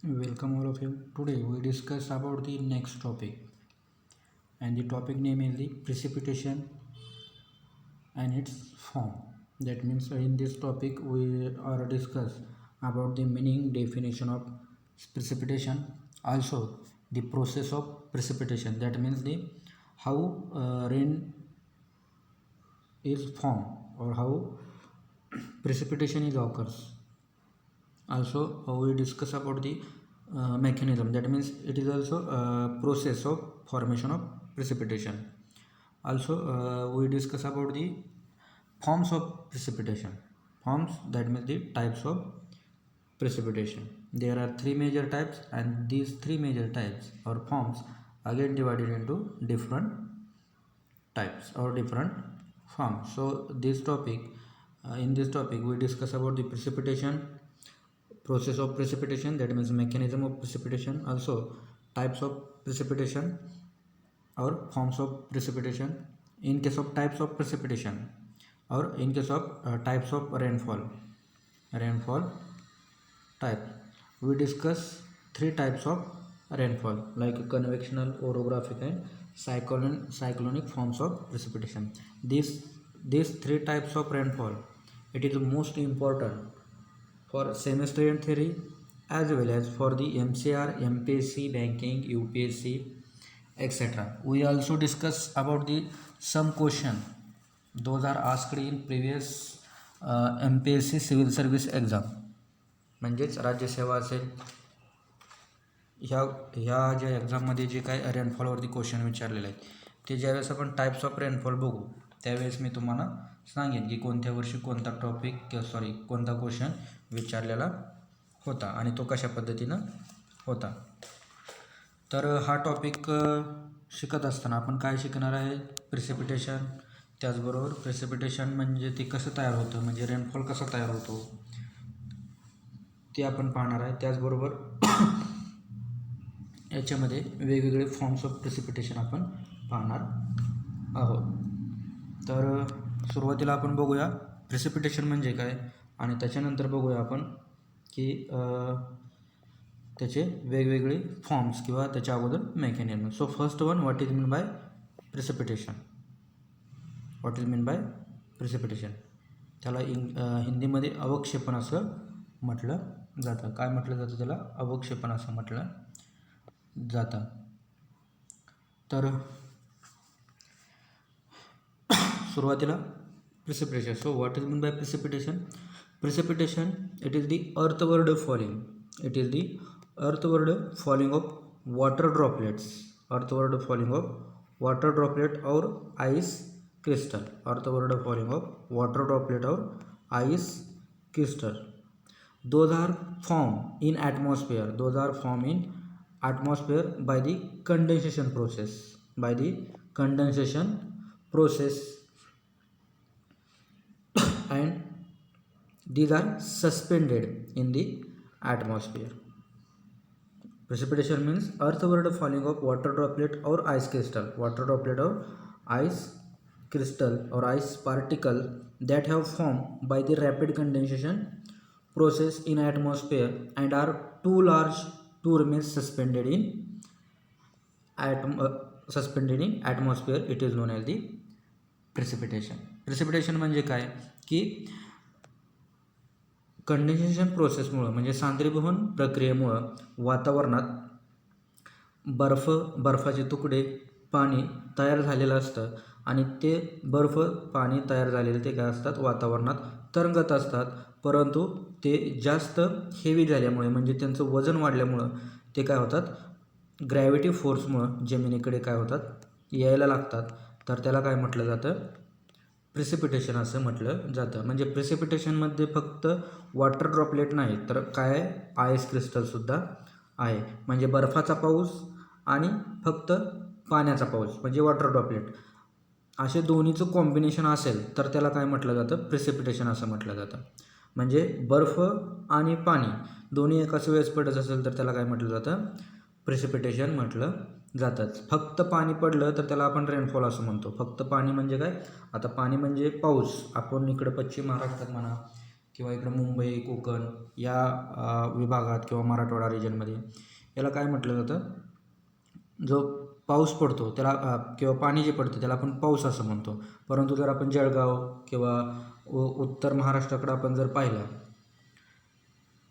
Welcome all of you. Today we discuss about the next topic, and the topic name is the precipitation and its form. That means in this topic we are discuss about the meaning definition of precipitation, also the process of precipitation. That means the how rain is formed or how precipitation is occurs. Also we discuss about the mechanism. That means it is also a process of formation of precipitation. Also we discuss about the forms of precipitation. Forms, that means the types of precipitation. There are three major types, and these three major types or forms again divided into different types or different forms. So this topic in this topic we discuss about the precipitation, process of precipitation, that means mechanism of precipitation, also types of precipitation or forms of precipitation. In case of types of precipitation or in case of types of rainfall type, we discuss three types of rainfall like convectional, orographic and cyclonic forms of precipitation. These three types of rainfall, it is most important for semester and theory as well as for the MCR, MPSC, banking, UPSC, etc. We also discuss about the some question those are asked in previous MPSC civil service exam, म्हणजेच राज्यसेवा असेल, ह्या ह्या ज्या एक्झाममध्ये जे काय रेनफॉलवरती question विचारलेले आहेत ते ज्यावेळेस आपण टाईप्स ऑफ रेनफॉल बघू त्यावेळेस मी तुम्हाला सांगेन की कोणत्या वर्षी कोणता टॉपिक कोणता क्वेश्चन विचारलेला होता आणि तो कशा पद्धतीनं होता. तर हा टॉपिक शिकत असताना आपण काय शिकणार आहे, प्रेसिपिटेशन, त्याचबरोबर प्रेसिपिटेशन म्हणजे ते कसं तयार होतं, म्हणजे रेनफॉल कसा तयार होतो ते आपण पाहणार आहे. त्याचबरोबर याच्यामध्ये वेगवेगळे फॉर्म्स ऑफ प्रेसिपिटेशन आपण पाहणार आहोत. तर सुरुवातीला आपण बघूया प्रेसिपिटेशन म्हणजे काय आणि त्याच्यानंतर बघूया आपण की त्याचे वेगवेगळे फॉर्म्स किंवा त्याच्या अगोदर mechanism. So first one, what is mean by precipitation. What is mean by precipitation, त्याला हिंदीमध्ये अवक्षेपण असं म्हटलं जातं. काय म्हटलं जातं त्याला, अवक्षेपण असं म्हटलं जातं. तर सुरुवातीला precipitation. So what is mean by precipitation. Precipitation, it is the earthward falling. It is the earthward falling of water droplets. Earthward falling of water droplet or ice crystal. Earthward falling of water droplet or ice crystal. Those are formed in atmosphere. Those are formed in atmosphere by the condensation process. By the condensation process, and these are suspended in the atmosphere. Precipitation means earthward falling of water droplet or ice crystal. Water droplet or ice crystal or ice particle that have formed by the rapid condensation process in atmosphere and are too large to remain suspended in atmosphere. It is known as the precipitation. Precipitation म्हणजे काय की condensation प्रोसेसमुळं म्हणजे सांद्रीभवन प्रक्रियेमुळं वातावरणात बर्फाचे तुकडे, पाणी तयार झालेलं असतं आणि ते पाणी तयार झालेले ते काय असतात, वातावरणात तरंगत असतात. परंतु ते जास्त हेवी झाल्यामुळे म्हणजे त्यांचं वजन वाढल्यामुळं ते काय होतात, ग्रॅव्हिटी फोर्समुळं जमिनीकडे काय होतात, यायला लागतात. तर त्याला काय म्हटलं जातं, प्रेसिपिटेशन असं म्हटलं जातं. म्हणजे प्रेसिपिटेशनमध्ये फक्त वॉटर ड्रॉपलेट नाही तर काय, आयस क्रिस्टलसुद्धा आहे. म्हणजे बर्फाचा पाऊस आणि फक्त पाण्याचा पाऊस म्हणजे वॉटर ड्रॉपलेट असे दोन्हीचं कॉम्बिनेशन असेल तर त्याला काय म्हटलं जातं, प्रेसिपिटेशन असं म्हटलं जातं. म्हणजे बर्फ आणि पाणी दोन्ही एकाच वेळेस पडत असेल तर त्याला काय म्हटलं जातं, प्रेसिपिटेशन म्हटलं जातं. फक्त पाणी पडलं तर त्याला आपण रेनफॉल असं म्हणतो. फक्त पाणी म्हणजे काय, आता पाणी म्हणजे पाऊस. आपण इकडं पश्चिम महाराष्ट्रात म्हणा किंवा इकडं मुंबई कोकण या विभागात किंवा मराठवाडा रिजनमध्ये याला काय म्हटलं जातं, जो पाऊस पडतो त्याला किंवा पाणी जे पडतं त्याला आपण पाऊस असं म्हणतो. परंतु जर आपण जळगाव किंवा उत्तर महाराष्ट्राकडं आपण जर पाहिलं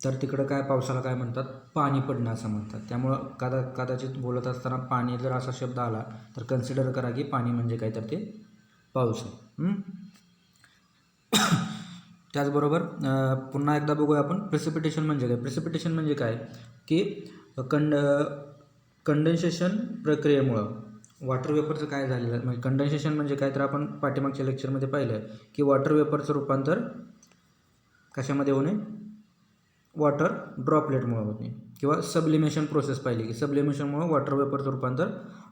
तर तिकडं काय पावसाला काय म्हणतात, पाणी पडणं असं म्हणतात. त्यामुळं कदाचित बोलत असताना पाणी जर असा शब्द आला तर कन्सिडर करा की पाणी म्हणजे काय, तर ते पाऊस आहे. त्याचबरोबर पुन्हा एकदा बघूया आपण प्रेसिपिटेशन म्हणजे काय. प्रेसिपिटेशन म्हणजे काय की कंडेन्सेशन प्रक्रियेमुळं वॉटर वेपरचं काय झालेलं आहे, म्हणजे कंडेन्सेशन म्हणजे काय, तर आपण पाठीमागच्या लेक्चरमध्ये पाहिलं की वॉटर वेपरचं रूपांतर कशामध्ये होणे, वॉटर ड्रॉपलेटमुळे होते. किंवा सब्लिमेशन प्रोसेस पाहिली की सब्लिमेशनमुळे वॉटर वेपरचं रूपांतर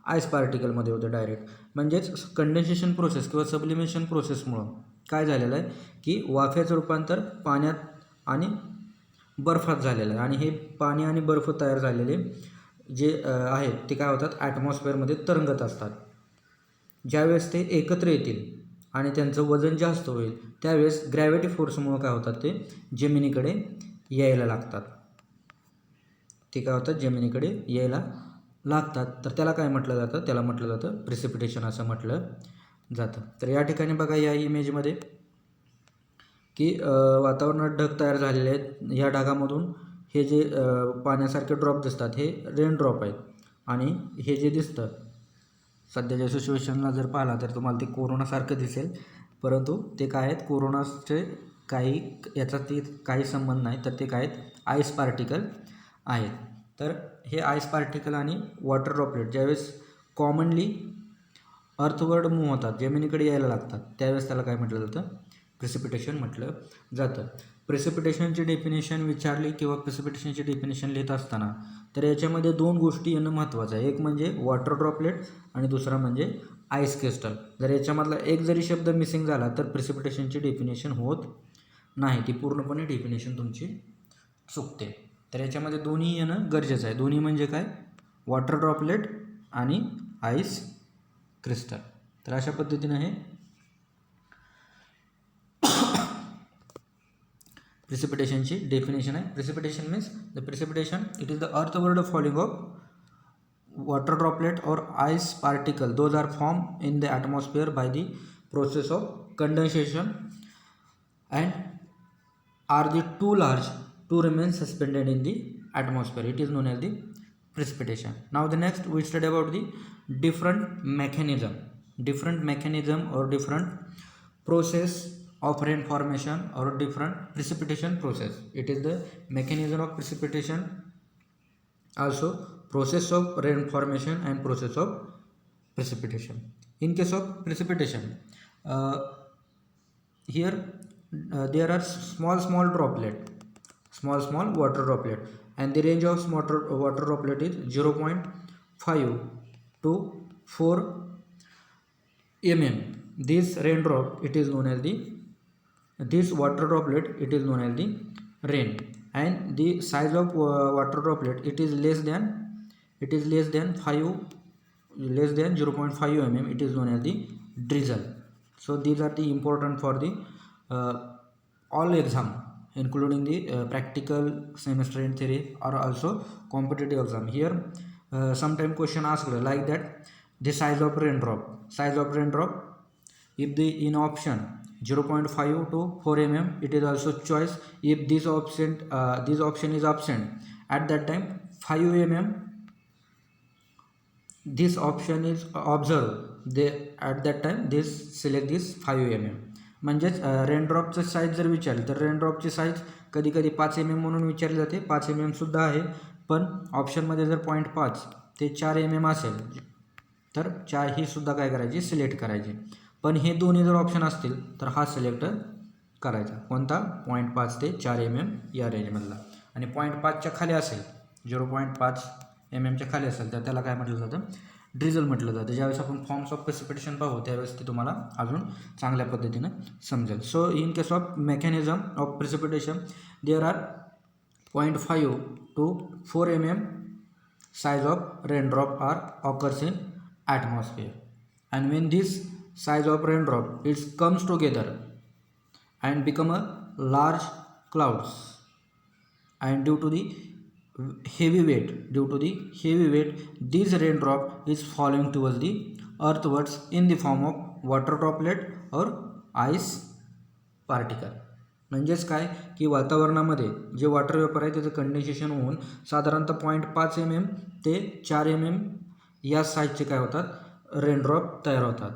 आईस पार्टिकलमध्ये होतं डायरेक्ट. म्हणजेच कंडेन्सेशन प्रोसेस किंवा सब्लिमेशन प्रोसेसमुळं काय झालेलं आहे की वाफ्याचं रूपांतर पाण्यात आणि बर्फात झालेलं आहे. आणि हे पाणी आणि बर्फ तयार झालेले जे आहेत ते काय होतात, ॲटमॉस्फिअरमध्ये तरंगत असतात. ज्यावेळेस ते एकत्र येतील आणि त्यांचं वजन जास्त होईल त्यावेळेस ग्रॅव्हिटी फोर्समुळं काय होतात, ते जमिनीकडे यायला लागतात. ते काय होतात, जमिनीकडे यायला लागतात. तर त्याला काय म्हटलं जातं, त्याला म्हटलं जातं प्रेसिपिटेशन असं म्हटलं जातं. तर या ठिकाणी बघा या इमेजमध्ये की वातावरणात ढग तयार झालेले आहेत. या ढगामधून हे जे पाण्यासारखे ड्रॉप दिसतात हे रेन ड्रॉप आहेत. आणि हे जे दिसतं सध्याच्या सिच्युएशनला जर पाहिला तर तुम्हाला ते कोरोनासारखं दिसेल, परंतु ते काय आहेत, कोरोनाचे काही याचा ते काही संबंध नाही, तर ते काय आहेत, आईस पार्टिकल आहेत. तर हे आईस पार्टिकल आणि वॉटर ड्रॉपलेट ज्यावेळेस कॉमनली अर्थवर्ड मूव्ह होतात, जमिनीकडे यायला लागतात, त्यावेळेस त्याला काय म्हटलं जातं, प्रेसिपिटेशन म्हटलं जातं. प्रेसिपिटेशनची डेफिनेशन विचारली किंवा प्रेसिपिटेशनची डेफिनेशन लिहित असताना तर याच्यामध्ये दोन गोष्टी येणं महत्त्वाचं आहे. एक म्हणजे वॉटर ड्रॉपलेट आणि दुसरा म्हणजे आईस क्रिस्टल. जर याच्यामधला एक जरी शब्द मिसिंग झाला तर प्रेसिपिटेशनची डेफिनेशन होत नाही, ती पूर्णपणे डेफिनेशन तुमची चुकते. तर याच्यामध्ये दोन्ही येणं गरजेचं आहे. दोन्ही म्हणजे काय, वॉटर ड्रॉपलेट आणि आईस क्रिस्टल. तर अशा पद्धतीनं हे प्रेसिपिटेशनची डेफिनेशन आहे. Precipitation means the precipitation it is the earthward falling of water droplet or ice particle, those are formed in the atmosphere by the process of condensation and are the too large to remain suspended in the atmosphere. It is known as the precipitation. Now the next we study about the different mechanism or different process of rain formation or different precipitation process. It is the mechanism of precipitation, also process of rain formation and process of precipitation. In case of precipitation, here there are small droplet, small water droplet, and the range of water droplet is 0.5 to 4 mm. This raindrop it is known as this water droplet it is known as the rain, and the size of water droplet it is less than 0.5 mm, it is known as the drizzle. So these are the important for the all exam, including the practical, semester in theory, or also competitive exam. Here sometime question asked like that, the size of raindrop if the in option 0.5 to 4 mm, it is also choice. If this option is absent, at that time 5 mm this option is observed, they at that time this select this 5 mm. म्हणजेच रेनड्रॉपचं size जर विचारली तर रेनड्रॉपची size कधी कधी 5 mm म्हणून विचारली जाते, 5 mm सुद्धा आहे. पण ऑप्शनमध्ये जर 0.5 ते 4 mm असेल तर 4 ही सुद्धा काय करायची, सिलेक्ट करायची. पण हे दोन्ही जर ऑप्शन असतील तर हा सिलेक्ट करायचा, कोणता, 0.5 ते 4 mm या रेंजमधला. आणि 0.5च्या खाली असेल, 0.5 mm खाली असेल तर त्याला काय म्हटलं जातं, ड्रिझल म्हटलं जातं. ज्यावेळेस आपण फॉर्म्स ऑफ प्रेसिपिटेशन पाहू त्यावेळेस ते तुम्हाला अजून चांगल्या पद्धतीनं समजेल. So in case of mechanism of precipitation there are 0.5 to 4 mm size of raindrop are occurs in atmosphere, and when this size of raindrop it comes together and become a large clouds, and due to the heavy weight, this raindrop is falling towards the earthwards in the form of water droplet or ice particle. म्हणजेच काय की वातावरणामध्ये जे water vapour आहे त्याचं condensation होऊन साधारणतः 0.5 mm ते 4 mm या साईजचे काय होतात रेनड्रॉप तयार होतात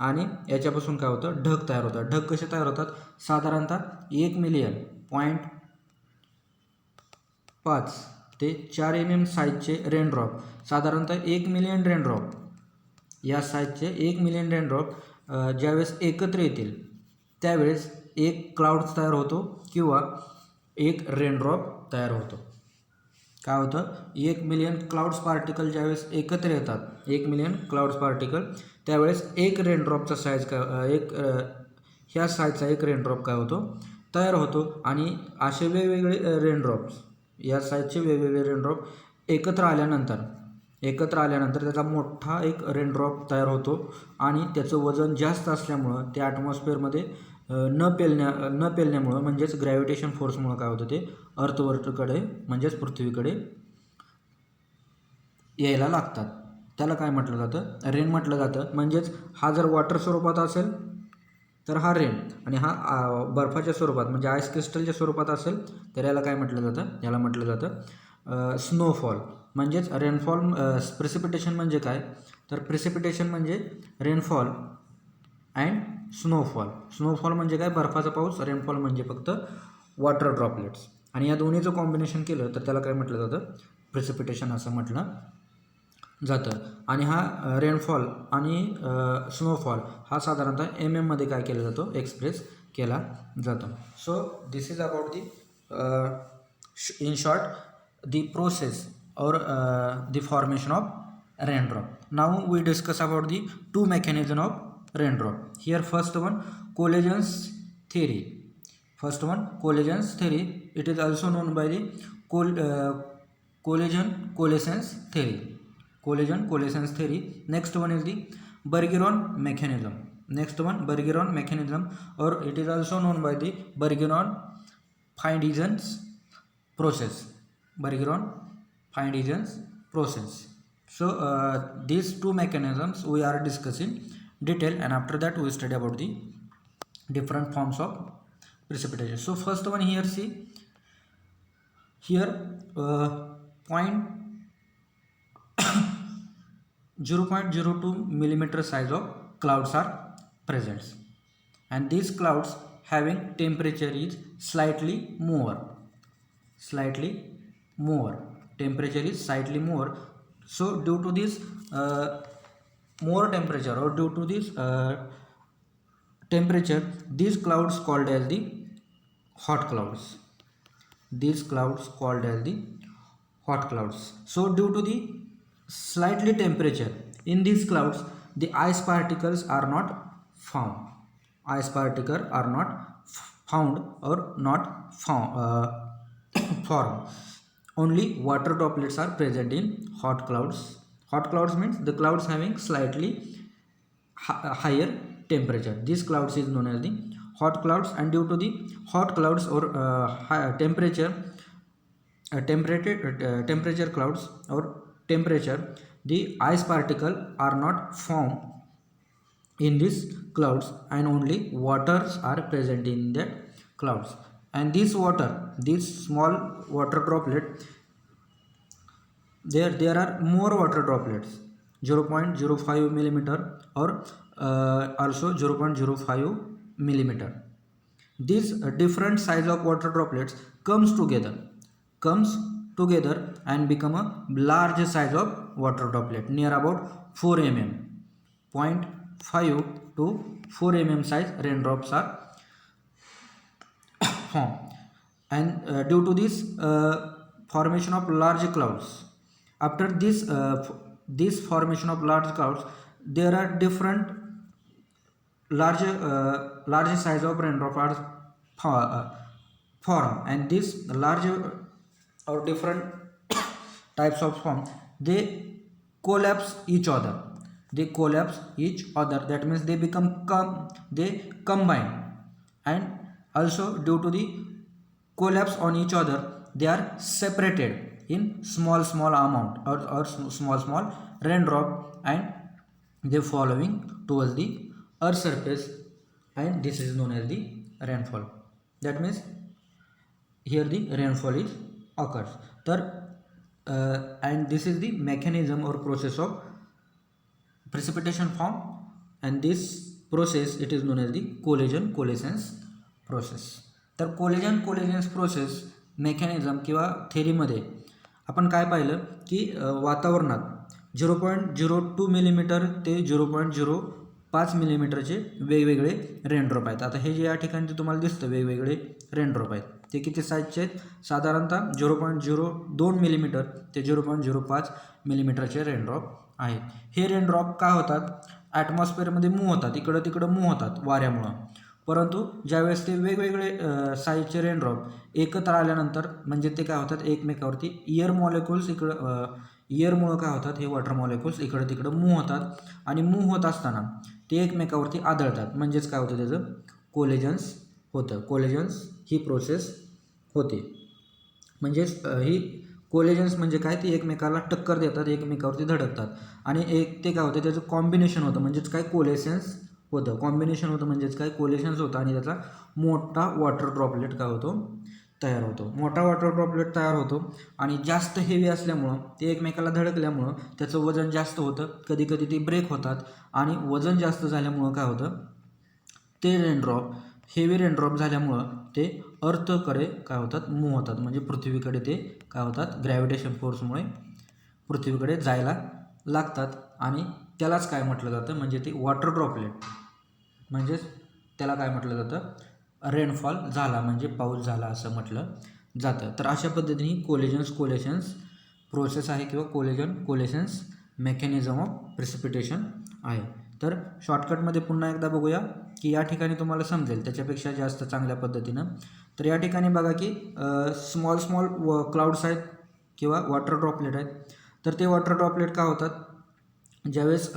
आणि याच्यापासून काय होतं ढग तयार होतात. ढग कसे तयार होतात साधारणतः 1 मिलियन 0.5 ते 4 mm साईजचे रेनड्रॉप साधारणतः 1 मिलियन रेनड्रॉप या साईजचे 1 मिलियन रेनड्रॉप ज्यावेळेस एकत्र येतील त्यावेळेस एक क्लाउड्स तयार होतो किंवा एक रेनड्रॉप तयार होतो. काय होतं 1 मिलियन क्लाउड्स पार्टिकल ज्यावेळेस एकत्र येतात 1 मिलियन क्लाउड्स पार्टिकल त्यावेळेस एक रेनड्रॉपचा साईज काय ह्या साईजचा एक रेनड्रॉप काय होतो तयार होतो आणि असे वेगवेगळे रेनड्रॉप्स या साईजचे वेगवेगळे रेनड्रॉप एकत्र आल्यानंतर त्याचा मोठा एक रेनड्रॉप तयार होतो आणि त्याचं वजन जास्त असल्यामुळं ते ॲटमॉस्फिअरमध्ये न पेलण्यामुळं म्हणजेच ग्रॅव्हिटेशन फोर्समुळं काय होतं ते अर्थवरकडे म्हणजेच पृथ्वीकडे यायला लागतात. त्याला काय म्हटलं जातं रेन म्हटलं जातं. म्हणजेच हा जर वॉटर स्वरूपात असेल तर हा रेन आणि हा बर्फाच्या स्वरूपात म्हणजे आईस क्रिस्टलच्या स्वरूपात असेल तर याला काय म्हटलं जातं याला म्हटलं जातं स्नोफॉल. म्हणजेच रेनफॉल प्रेसिपिटेशन म्हणजे काय तर प्रेसिपिटेशन म्हणजे रेनफॉल अँड स्नोफॉल म्हणजे काय बर्फाचा पाऊस. रेनफॉल म्हणजे फक्त वॉटर ड्रॉपलेट्स आणि या दोन्हीचं कॉम्बिनेशन केलं तर त्याला काय म्हटलं जातं प्रेसिपिटेशन असं म्हटलं जातं. आणि हा रेनफॉल आणि स्नोफॉल हा साधारणतः MM मध्ये काय केला जातो एक्सप्रेस केला जातो. So this is about the in short the process or the formation of raindrop. Now we discuss about the two mechanism of raindrop. Here first one collisions theory. It is also known by the collision coalescence theory. Next one is the Bergeron mechanism. Or it is also known by the Bergeron-Feinstein's process. So these two mechanisms we are discussing detail and after that we study about the different forms of precipitation. So first one here see here 0.02 millimeter size of clouds are present and these clouds having temperature is slightly more. Temperature is slightly more. So due to this more temperature or due to this temperature these clouds called as the hot clouds. So due to the slightly temperature in these clouds the ice particles are not found or not formed. Only water droplets are present in hot clouds. Hot clouds means the clouds having slightly higher temperature. These clouds is known as the hot clouds and due to the hot clouds or high temperature clouds or temperature the ice particle are not formed in these clouds and only waters are present in that clouds. And this small water droplet there are more water droplets 0.05 millimeter or also 0.05 millimeter. These different size of water droplets comes together and become a large size of water droplet near about 4 mm. 0.5 to 4 mm size raindrops are formed. And due to this formation of large clouds, after this formation of large clouds there are different large size of raindrop are formed and this large or different types of form they collapse each other. That means they become they combine. And also due to the collapse on each other, they are separated in small amount or small raindrop, and they following towards the earth surface, and this is known as the rainfall. That means here the rainfall is occurs. And this is the mechanism or process of precipitation form, and this process it is known as the coalescence process. तर coalescence process mechanism किंवा थेरीमध्ये आपण काय पाहिलं की वातावरणात 0.02 millimetre ते 0.05 मिलीमीटरचे वेगवेगळे raindrop आहेत. आता हे जे या ठिकाणी तुम्हाला दिसतं वेगवेगळे रेनड्रॉप आहेत, ते किती साईजचे आहेत? साधारणतः 0.02 मिलीमीटर ते 0.05 मिलीमीटरचे रेनड्रॉप आहेत. हे रेनड्रॉप काय होतात? ॲटमॉस्फिअरमध्ये मूव्ह होतात, इकडं तिकडं मूव्ह होतात वाऱ्यामुळं. परंतु ज्यावेळेस ते वेगवेगळे साईजचे रेनड्रॉप एकत्र आल्यानंतर म्हणजे ते काय होतात? एकमेकावरती इयर मॉलिक्युल्स इयरमुळं काय होतात? हे वॉटर मॉलिक्युल्स इकडं तिकडं मूव्ह होतात, आणि मूव्ह होत असताना ते एकमेकावरती आदळतात. म्हणजेच काय होतं? त्याचं कोलेजन्स होतं. कोलेजन्स ही प्रोसेस होते. म्हणजेच ही कोलेजन्स म्हणजे काय? ते एकमेकाला टक्कर देतात, एकमेकावरती धडकतात, आणि ते काय होतं? त्याचं कॉम्बिनेशन होतं. म्हणजेच काय? कोलेसेन्स होतं. कॉम्बिनेशन होतं म्हणजेच काय? कोलेशन्स होतं, आणि त्याचा मोठा वॉटर ड्रॉपलेट काय होतो? तयार होतो. मोठा वॉटर ड्रॉपलेट तयार होतो, आणि जास्त हेवी असल्यामुळं ते एकमेकाला धडकल्यामुळं त्याचं वजन जास्त होतं. कधी कधी ते ब्रेक होतात, आणि वजन जास्त झाल्यामुळं काय होतं? ते हेवी रेनड्रॉप झाल्यामुळं ते अर्थकडे काय होतात? मूव्ह होतात. म्हणजे पृथ्वीकडे ते काय होतात? ग्रॅव्हिटेशन फोर्समुळे पृथ्वीकडे जायला लागतात, आणि त्यालाच काय म्हटलं जातं? म्हणजे ते वॉटर ड्रॉपलेट, म्हणजेच त्याला काय म्हटलं जातं? रेनफॉल झाला, म्हणजे पाऊस झाला असं म्हटलं जातं. तर अशा पद्धतीने कोलेशन्स प्रोसेस आहे, किंवा कोलेशन्स मेकॅनिझम ऑफ प्रिसिपिटेशन आहे. तर शॉर्टकटमध्ये पुन्हा एकदा बघूया की या ठिकाणी तुम्हाला समजेल त्याच्यापेक्षा जास्त चांगल्या पद्धतीनं. तर या ठिकाणी बघा की स्मॉल क्लाउड्स आहेत किंवा वॉटर ड्रॉपलेट आहेत. तर ते वॉटर ड्रॉपलेट काय होतात? ज्यावेळेस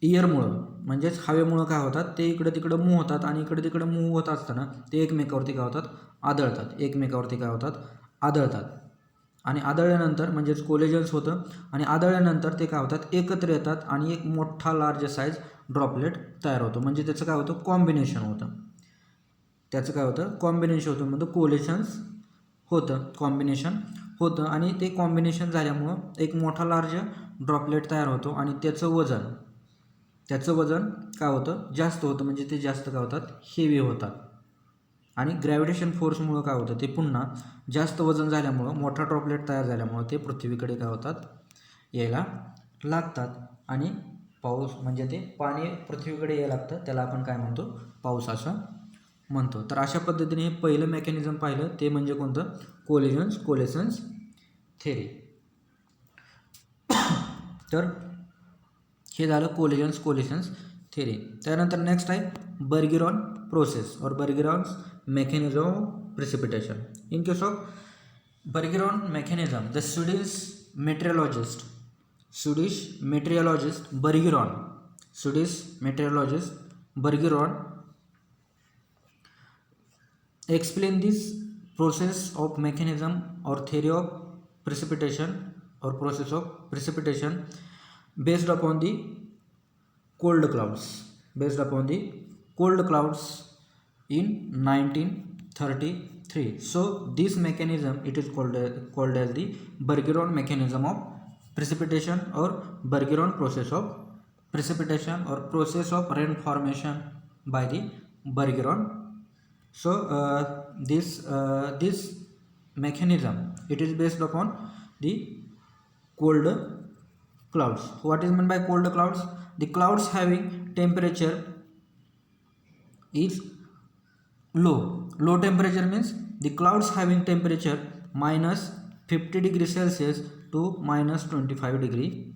इयरमुळं म्हणजेच हवेमुळं काय होतात? ते इकडं तिकडं मूव्ह होतात, आणि इकडे तिकडं मूव्ह होत असताना ते एकमेकावरती काय होतात? आदळतात. आणि आदळल्यानंतर म्हणजेच कोलेजन्स होतं, आणि आदळल्यानंतर ते काय होतात? एकत्र येतात, आणि एक मोठा लार्ज साईज ड्रॉपलेट तयार होतो. म्हणजे त्याचं काय होतं? कॉम्बिनेशन होतं. म्हणजे कोलेशन्स कॉम्बिनेशन होतं, आणि ते कॉम्बिनेशन झाल्यामुळं एक मोठा लार्ज ड्रॉपलेट तयार होतो, आणि त्याचं वजन काय होतं? जास्त होतं. म्हणजे ते जास्त काय होतात? हेवी होतात, आणि ग्रॅव्हिटेशन फोर्समुळं काय होतं? ते पुन्हा जास्त वजन झाल्यामुळं, मोठा ड्रॉपलेट तयार झाल्यामुळं ते पृथ्वीकडे काय होतात? यायला लागतात, आणि पाऊस म्हणजे ते पाणी पृथ्वीकडे यायला लागतं, त्याला आपण काय म्हणतो? पाऊस असं म्हणतो. तर अशा पद्धतीने हे पहिलं मेकॅनिझम पाहिलं, ते म्हणजे कोणतं? कोलेशन्स थेरी. तर हे झालं कोलेशन्स थेरी. त्यानंतर नेक्स्ट आहे बर्गेरॉन प्रोसेस और बर्गेरॉन्स mechanism of precipitation. In case of Bergeron mechanism, the Swedish meteorologist Bergeron explain this process of mechanism or theory of precipitation or process of precipitation based upon the cold clouds in 1933. So this mechanism it is called as the Bergeron mechanism of precipitation or Bergeron process of precipitation or process of rain formation by the Bergeron. So this mechanism it is based upon the cold clouds. What is meant by cold clouds? The clouds having temperature is low temperature means the clouds having temperature minus 50 degree Celsius to minus 25 degree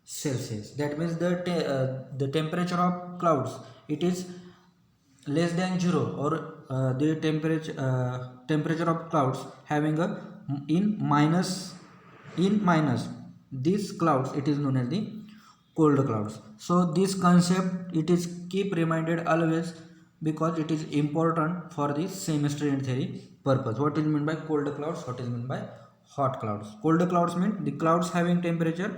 Celsius. That means the temperature of clouds it is less than 0, or the temperature of clouds having a in minus these clouds it is known as the cold clouds. So this concept it is keep reminded always because it is important for the semester in theory purpose. What is meant by cold clouds? What is meant by hot clouds? Cold clouds mean the clouds having temperature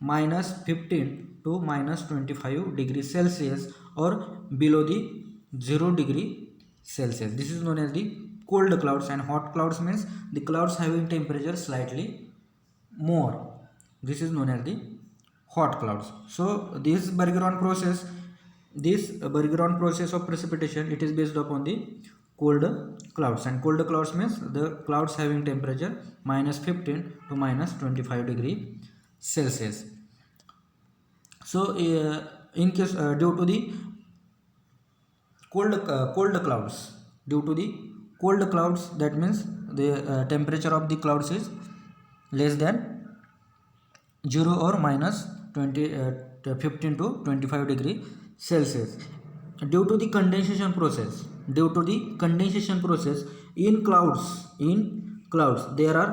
minus 15 to minus 25 degrees Celsius or below the 0 degree Celsius. This is known as the cold clouds. And hot clouds means the clouds having temperature slightly more. This is known as the hot clouds. So this Bergeron process of precipitation, it is based upon the cold clouds. And cold clouds means the clouds having temperature minus 15 to minus 25 degree Celsius. So in case due to the cold clouds, that means the temperature of the clouds is less than 0 or minus 15 to 25 degree Celsius. Due to the condensation process, in clouds there are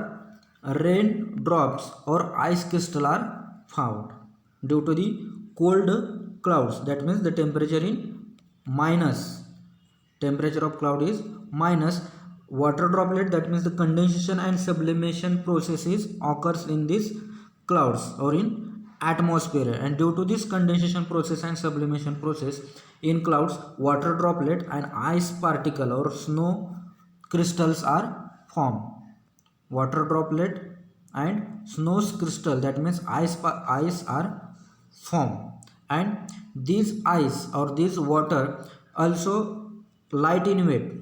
rain drops or ice crystal are found. Due to the cold clouds, that means the temperature of cloud is minus, water droplet, that means the condensation and sublimation processes occurs in these clouds or in atmosphere. And due to this condensation process and sublimation process in clouds, water droplet and ice particle or snow crystals are formed. Water droplet and snow crystal, that means ice are formed. And this ice or this water also light in weight.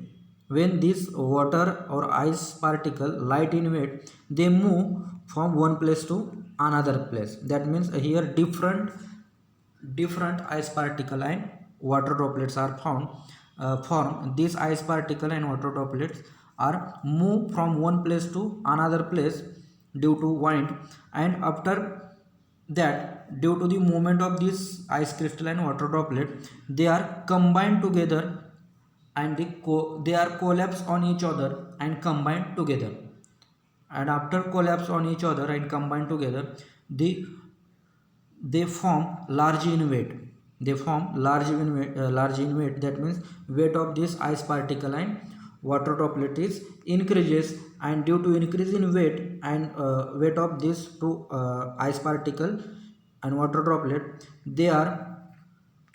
When this water or ice particle light in weight, they move from one place to another place. That means here different ice particle and water droplets are formed. These ice particle and water droplets are moved from one place to another place due to wind, and after that, due to the movement of this ice crystal and water droplet, they are combined together and they are collapse on each other and combined together. And after collapse on each other and combine together, they form large in weight. Large in weight. That means weight of this ice particle and water droplet is increases, and due to increase in weight and weight of this two ice particle and water droplet, they are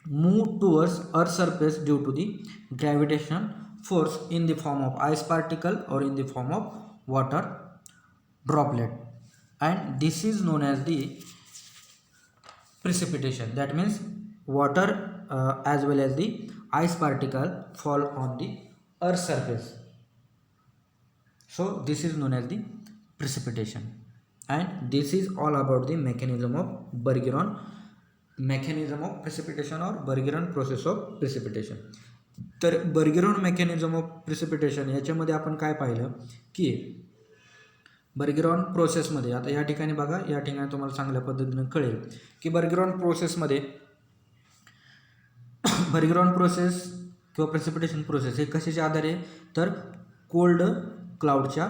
moved towards earth surface due to the gravitational force in the form of ice particle or in the form of water droplet. And this is known as the precipitation. That means water as well as the ice particle fall on the earth surface. So this is known as the precipitation. And this is all about the mechanism of precipitation or Bergeron process of precipitation. तर Bergeron mechanism of precipitation याच्यामध्ये आपण काय पाहिलं की बर्गेरॉन प्रोसेसमध्ये, आता या ठिकाणी बघा, या ठिकाणी तुम्हाला चांगल्या पद्धतीने कळेल की बर्गेरॉन प्रोसेस किंवा प्रेसिपिटेशन प्रोसेस हे कशाच्या आधारे, तर कोल्ड क्लाउडच्या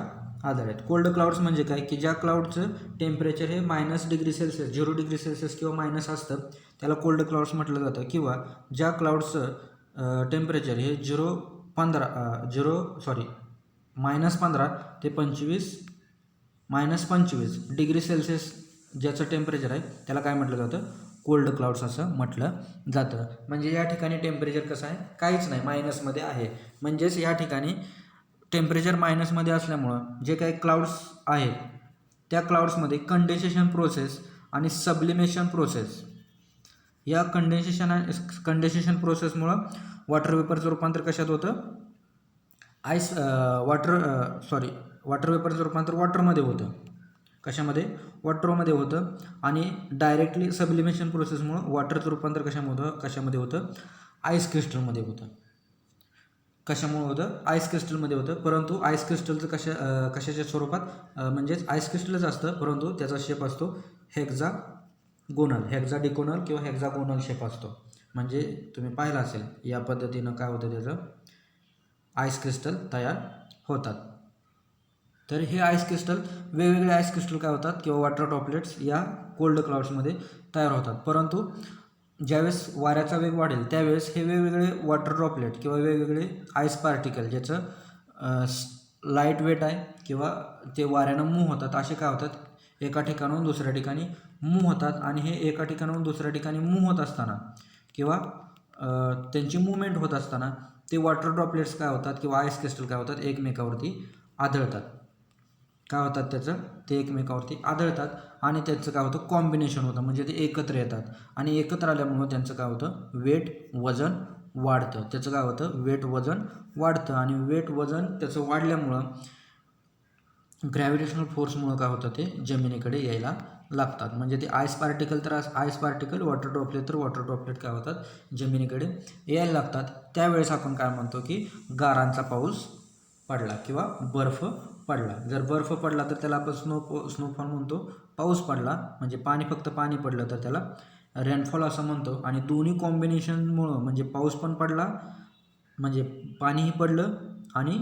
आधारे आहेत. कोल्ड क्लाउड्स म्हणजे काय की ज्या क्लाउडचं टेम्परेचर हे -0 डिग्री सेल्सिअस 0 डिग्री सेल्सिअस किंवा मायनस असतं त्याला कोल्ड क्लाउड्स म्हटलं जातं. किंवा ज्या क्लाउडचं टेम्परेचर हे -15 ते -25 डिग्री सेल्सिअस ज्याचं टेम्परेचर आहे त्याला काय म्हटलं जातं, कोल्ड क्लाउड्स असं म्हटलं जातं. म्हणजे या ठिकाणी टेम्परेचर कसं आहे, काहीच नाही, मायनसमध्ये आहे. म्हणजेच या ठिकाणी टेम्परेचर मायनसमध्ये असल्यामुळं जे काही क्लाउड्स आहेत त्या क्लाउड्समध्ये कंडेन्सेशन प्रोसेस आणि सब्लिमेशन प्रोसेस, या कंडेन्सेशन प्रोसेसमुळं वॉटर वेपरचं रूपांतर कशात होतं, वॉटर वेपरचं रूपांतर वॉटरमध्ये होतं. कशामध्ये, वॉटरमध्ये होतं. आणि डायरेक्टली सब्लिमेशन प्रोसेसमुळं वॉटरचं रूपांतर कशामध्ये होतं, आईस क्रिस्टलमध्ये होतं. कशामुळे होतं, आईस क्रिस्टलमध्ये होतं. परंतु आईस क्रिस्टलचं कशाच्या स्वरूपात, म्हणजेच आईस क्रिस्टलच असतं, परंतु त्याचा शेप असतो हेक्झाडिकोनल किंवा हेक्झागोनल शेप असतो. म्हणजे तुम्ही पाहिलं असेल या पद्धतीनं काय होतं, त्याचं आईस क्रिस्टल तयार होतात. तर हे आईस क्रिस्टल, वेगवेगळे आईस क्रिस्टल काय होतात किंवा वॉटर ड्रॉपलेट्स या कोल्ड क्लाउड्समध्ये तयार होतात. परंतु ज्यावेळेस वाऱ्याचा वेग वाढेल त्यावेळेस हे वेगवेगळे वॉटर ड्रॉपलेट किंवा वेगवेगळे आईस पार्टिकल ज्याचं लाईट वेट आहे किंवा ते वाऱ्यानं मूव्ह होतात, असे काय होतात एका ठिकाणाहून दुसऱ्या ठिकाणी मूव्ह होतात. आणि हे एका ठिकाणाहून दुसऱ्या ठिकाणी मूव्ह होत असताना किंवा त्यांची मूवमेंट होत असताना ते वॉटर ड्रॉपलेट्स काय होतात किंवा आईस क्रिस्टल काय होतात एकमेकावरती आदळतात. काय होतात त्याचं ते एकमेकावरती आदळतात आणि त्यांचं काय होतं कॉम्बिनेशन होतं, म्हणजे ते एकत्र येतात आणि एकत्र आल्यामुळं त्यांचं काय होतं वेट वजन वाढतं. त्याचं काय होतं वेट वजन वाढतं आणि वेट वजन त्याचं वाढल्यामुळं ग्रॅव्हिटेशनल फोर्समुळं काय होतं ते जमिनीकडे यायला लागतात. म्हणजे ते आईस पार्टिकल तर आईस पार्टिकल, वॉटर ड्रॉपलेट तर वॉटर ड्रॉपलेट काय होतात जमिनीकडे यायला लागतात. त्यावेळेस आपण काय म्हणतो की गारांचा पाऊस पडला किंवा बर्फ पडला. जर बर्फ पडला तर त्याला आपण स्नोफॉल म्हणतो. पाऊस पडला म्हणजे फक्त पाणी पडलं तर त्याला रेनफॉल असं म्हणतो. आणि दोन्ही कॉम्बिनेशनमुळं म्हणजे पाऊस पण पडला म्हणजे पाणीही पडलं आणि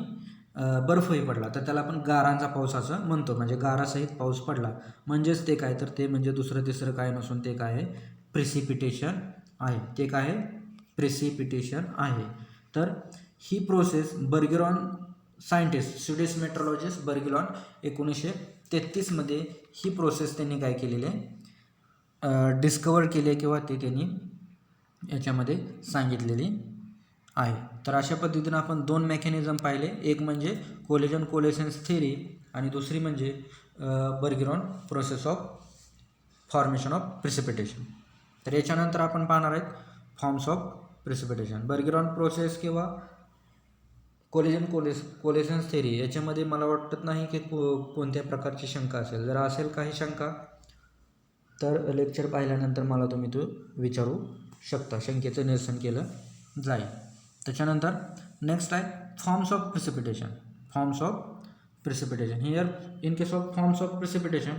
बर्फही पडला तर त्याला आपण गारांचा पाऊस असं म्हणतो. म्हणजे गारासहित पाऊस पडला म्हणजेच ते काय तर ते म्हणजे दुसरं तिसरं काय नसून ते काय आहे प्रिसिपिटेशन आहे. ते काय आहे प्रिसिपिटेशन आहे. तर ही process Bergeron scientist Swedish meteorologist Bergeron 1933 ही प्रोसेस त्यांनी काय केलेली आहे डिस्कवर केली आहे किंवा ते त्यांनी याच्यामध्ये सांगितलेली आहे. तर अशा पद्धतीनं आपण दोन मेकॅनिझम पाहिले, एक म्हणजे कोलेजन कोलेसेन्स थेरी आणि दुसरी म्हणजे बर्गेरॉन process of formation of precipitation. तर याच्यानंतर आपण पाहणार आहेत फॉर्म्स ऑफ प्रिसिपिटेशन. बर्गेरॉन प्रोसेस किंवा कोलेजन कोलेसेन्स थेरी याच्यामध्ये मला वाटत नाही की कोणत्या प्रकारची शंका असेल. जर असेल काही शंका तर लेक्चर पाहिल्यानंतर मला तुम्ही तो विचारू शकता, शंकेचं निरसन केलं जाईल. त्याच्यानंतर नेक्स्ट आहे forms of precipitation. Forms of precipitation. Here in case of forms of precipitation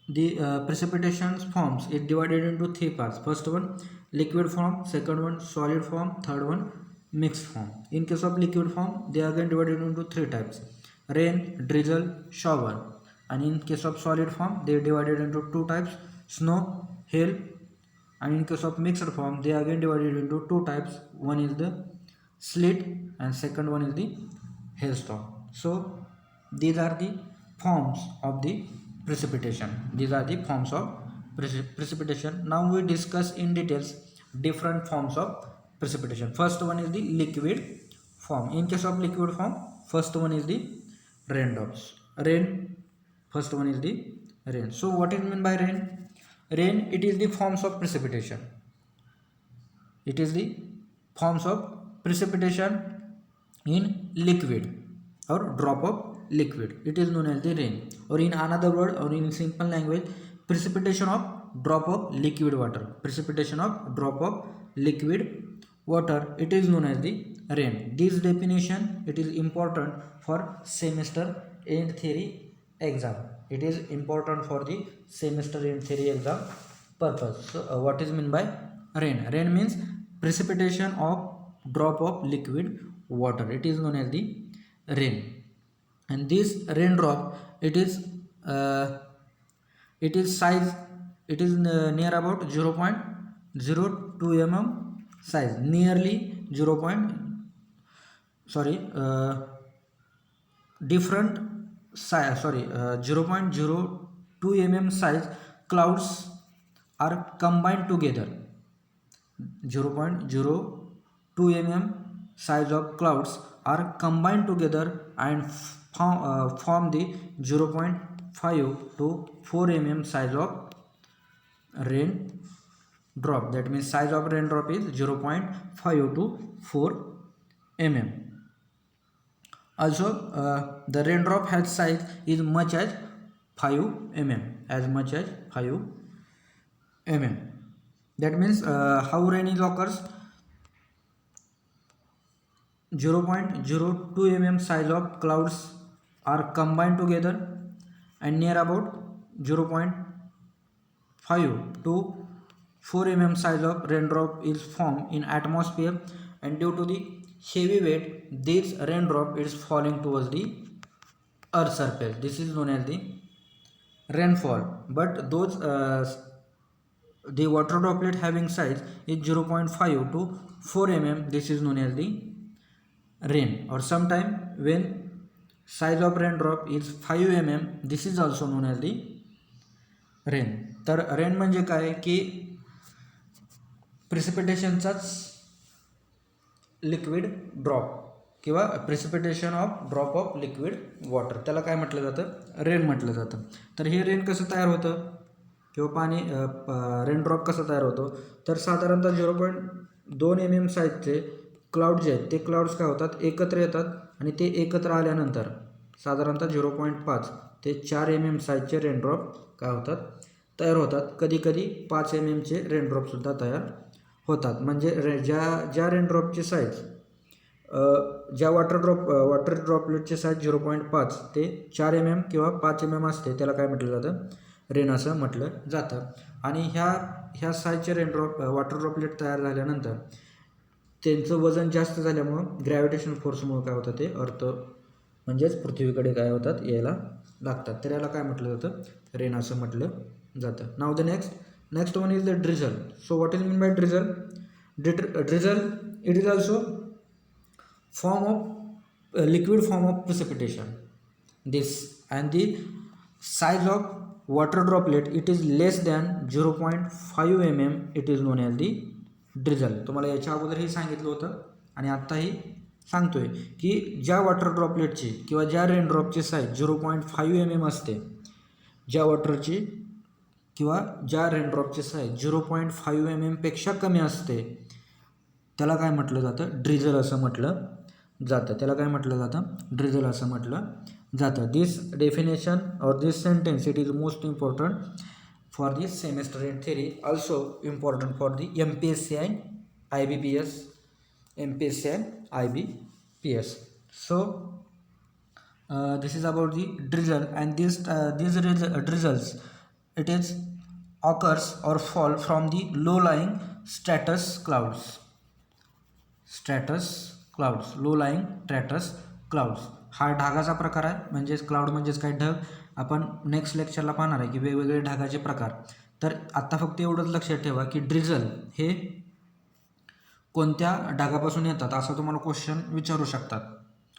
the precipitation forms is divided into three parts. First one liquid form, second one solid form, third one mixed form. In case of liquid form they are again divided into three types: rain, drizzle, shower. And in case of solid form they are divided into two types: snow, hail. And in case of mixed form they are again divided into two types: one is the sleet and second one is the hailstorm. So these are the forms of the precipitation. These are the forms of precipitation. Now we discuss in details different forms of precipitation. First one is the liquid form. In case of liquid form, first one is the raindrops. Rain, first one is the rain. So what is meant by rain? Rain, it is the forms of precipitation. It is the forms of precipitation in liquid or drop of liquid. It is known as the rain, or in another word or in simple language, precipitation of drop of liquid water. Precipitation of drop of liquid water, it is known as the rain. This definition it is important for semester end theory exam. It is important for the semester end theory exam purpose. So what is meant by rain? Rain means precipitation of drop of liquid water. It is known as the rain. And this raindrop it is size, it is near about 0.02 mm size, nearly 0. Different size, 0.02 mm size clouds are combined together. 0.02 mm size of clouds are combined together and form the 0.5 to 4 mm size of rain drop. That means size of raindrop is 0.5 to 4 mm. Also the raindrop has size is much as 5 mm, as much as 5 mm. That means how rain is occurs, 0.02 mm size of clouds are combined together and near about 0.5 to 4 mm size of raindrop is formed in atmosphere, and due to the heavy weight this raindrop is falling towards the earth surface. This is known as the rainfall. But those the water droplet having size is 0.5 to 4 mm, this is known as the rain. Or sometime when size of raindrop is 5 mm, this is also known as the rain. तर rain म्हणजे काय की प्रिसिपिटेशनचाच liquid drop किंवा precipitation of drop of liquid water, त्याला काय म्हटलं जातं, rain म्हटलं जातं. तर हे रेन कसं तयार होतं किंवा पाणी रेन ड्रॉप कसं तयार होतो, तर साधारणतः 0.2 mm साईजचे क्लाउड जे आहेत ते क्लाउड्स काय होतात, एकत्र येतात आणि ते एकत्र आल्यानंतर साधारणतः 0.5 ते 4 mm साईजचे रेनड्रॉप काय होतात, तयार होतात. कधीकधी 5 mmचे रेनड्रॉपसुद्धा तयार होतात. म्हणजे ज्या रेनड्रॉपची साईज ज्या वॉटर ड्रॉपलेटची साईज 0.5 ते 4 mm किंवा 5 mm असते त्याला काय म्हटलं जातं, रेन असं म्हटलं जातं. आणि ह्या साईजचे रेनड्रॉप वॉटर ड्रॉपलेट तयार झाल्यानंतर त्यांचं वजन जास्त झाल्यामुळं ग्रॅव्हिटेशन फोर्समुळे काय होतं, ते अर्थ म्हणजेच पृथ्वीकडे काय होतात, यायला लागतात. तर याला काय म्हटलं जातं, रेन असं म्हटलं जातं. नाव the next one is the drizzle. So what is mean bye drizzle? Drizzle it is also form of liquid form of precipitation. This and the size of water droplet it is less than 0.5 mm, it is known as the drizzle. तुम्हाला याच्या अगोदरही सांगितलं होतं आणि आत्ताही सांगतोय की ज्या water ड्रॉपलेटची किंवा ज्या रेन ड्रॉपची साईज 0.5 mm असते, ज्या वॉटरची किंवा ज्या रेन ड्रॉपची साईज 0.5 mm पेक्षा कमी असते त्याला काय म्हटलं जातं, ड्रिझल असं म्हटलं जातं. त्याला काय म्हटलं जातं, ड्रिझल असं म्हटलं जातं. This definition or this sentence it is most important for this semester in theory, also important for the MPSC and IBPS, MPSC and IBPS. So this is about the drizzle, and these drizzles it is occurs or fall from the low lying stratus clouds. Low lying stratus clouds हा ढगाचा प्रकार आहे. म्हणजेच cloud म्हणजेच काय, ढग. आपण next लेक्चरला पाहणार आहे की वेगवेगळे ढगाचे प्रकार. तर आत्ता फक्त एवढंच लक्षात ठेवा की ड्रिझल हे कोणत्या ढगापासून येतात असं तुम्हाला क्वेश्चन विचारू शकतात.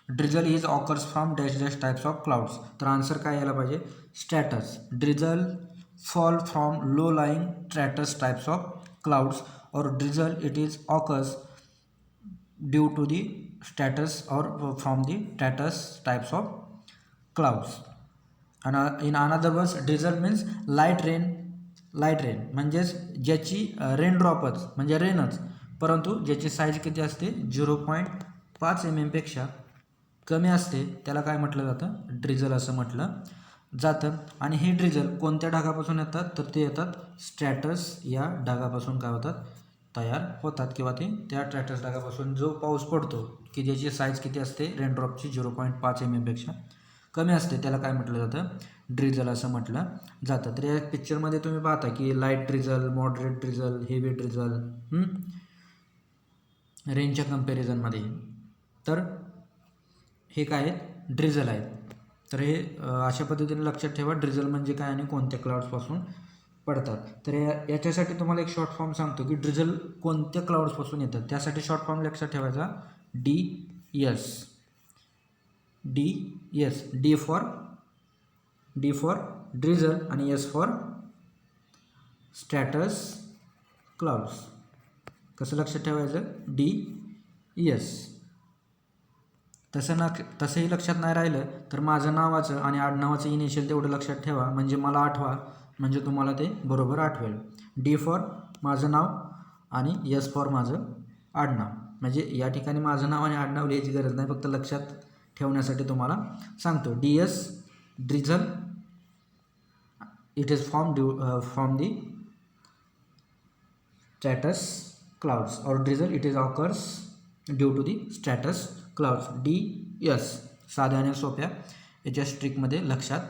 Drizzle is occurs from dash dash types of clouds. तर आन्सर काय यायला पाहिजे, stratus. Drizzle fall from low lying stratus types of clouds, or drizzle it is occurs due to the stratus or from the stratus types of clouds. And in another words, drizzle means light rain म्हणजेच ज्याची rain ड्रॉपच म्हणजे रेनच, परंतु ज्याची size किती असते 0.5 mm पेक्षा कमी असते त्याला काय म्हटलं जातं, ड्रिझल असं म्हटलं जातं. आणि हे ड्रिझल कोणत्या ढगापासून येतात, तर ते येतात स्ट्रॅटस या ढगापासून काय होतात, तयार होतात. किंवा ते त्या स्ट्रॅटस ढगापासून जो पाऊस पडतो की ज्याची साईज किती असते रेनड्रॉपची 0.5 mm पेक्षा कमी असते त्याला काय म्हटलं जातं, ड्रिझल असं म्हटलं जातं. तर या पिक्चरमध्ये तुम्ही पाहता की light drizzle, moderate drizzle, heavy drizzle रेनच्या कंपॅरिझनमध्ये. तर हे काय आहेत, ड्रिझल आहेत. तर हे अशा पद्धतीने लक्षात ठेवा ड्रिझल म्हणजे काय आणि कोणत्या क्लाउड्सपासून पडतात. तर याच्यासाठी तुम्हाला एक शॉर्ट फॉर्म सांगतो की ड्रिझल कोणत्या क्लाउड्सपासून येतात. त्यासाठी शॉर्ट फॉर्म लक्षात ठेवायचा DS. डी फॉर ड्रिझल आणि S फॉर स्ट्रॅटस क्लाउड्स. कसं लक्षात ठेवायचं, DS. तसंही लक्षात नाही राहिलं तर माझं नावाचं आणि आडनावाचं इनिशियल तेवढं लक्षात ठेवा, म्हणजे मला आठवा, म्हणजे तुम्हाला ते बरोबर आठवेल. D फॉर माझं नाव आणि S फॉर माझं आडनाव. म्हणजे या ठिकाणी माझं नाव आणि आडनाव लिहायची गरज नाही, फक्त लक्षात ठेवण्यासाठी तुम्हाला सांगतो. DS drizzle it is from the stratus clouds, or drizzle it is occurs due to the stratus clouds. DS साध्या आणि सोप्या याच्या स्ट्रिकमध्ये लक्षात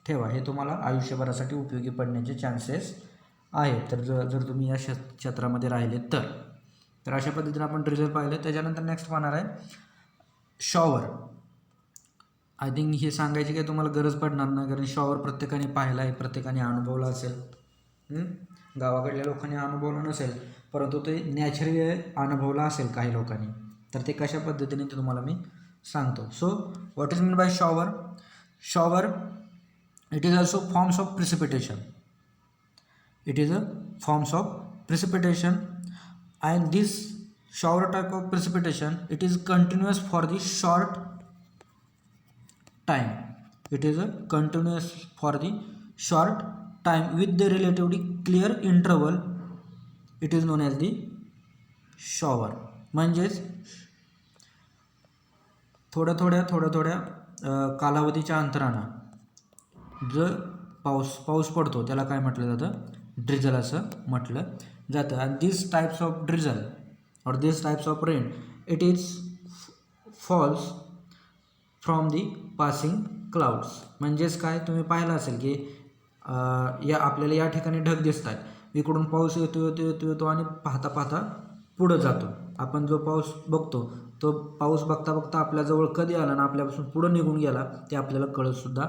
ठेवा. हे तुम्हाला आयुष्यभरासाठी उपयोगी पडण्याचे चान्सेस आहेत. तर जर तुम्ही या क्षेत्रामध्ये राहिले तर अशा पद्धतीने आपण ड्रिझल पाहिलं. त्याच्यानंतर नेक्स्ट पाहणार आहे शॉवर. आय थिंक हे सांगायची काही तुम्हाला गरज पडणार नाही, कारण शॉवर प्रत्येकाने पाहिला आहे, प्रत्येकाने अनुभवला असेल. गावाकडल्या लोकांनी अनुभवलं नसेल, परंतु ते नॅचरली अनुभवलं असेल काही लोकांनी. तर ते कशा पद्धतीने ते तुम्हाला मी सांगतो. So what is mean bye shower? Shower it is also forms of precipitation. It is a forms of precipitation, and this shower type of precipitation, it is continuous for the short time. It is a continuous for the short time with the relatively clear interval. It is known as the shower. म्हणजेच थोड्या कालावधीच्या अंतरानं जर पाऊस पडतो त्याला काय म्हटलं जातं? ड्रिझल असं म्हटलं जातं. आणि दिस types of drizzle or this types of rain it is falls from the passing clouds. म्हणजेच काय, तुम्ही पाहिलं असेल की आपल्याला या ठिकाणी ढग दिसतात, इकडून पाऊस येतो आणि पाहता पुढं जातो. आपण जो पाऊस बघतो तो पाऊस बघता आपल्याजवळ कधी आला ना आपल्यापासून पुढं निघून गेला ते आपल्याला कळतसुद्धा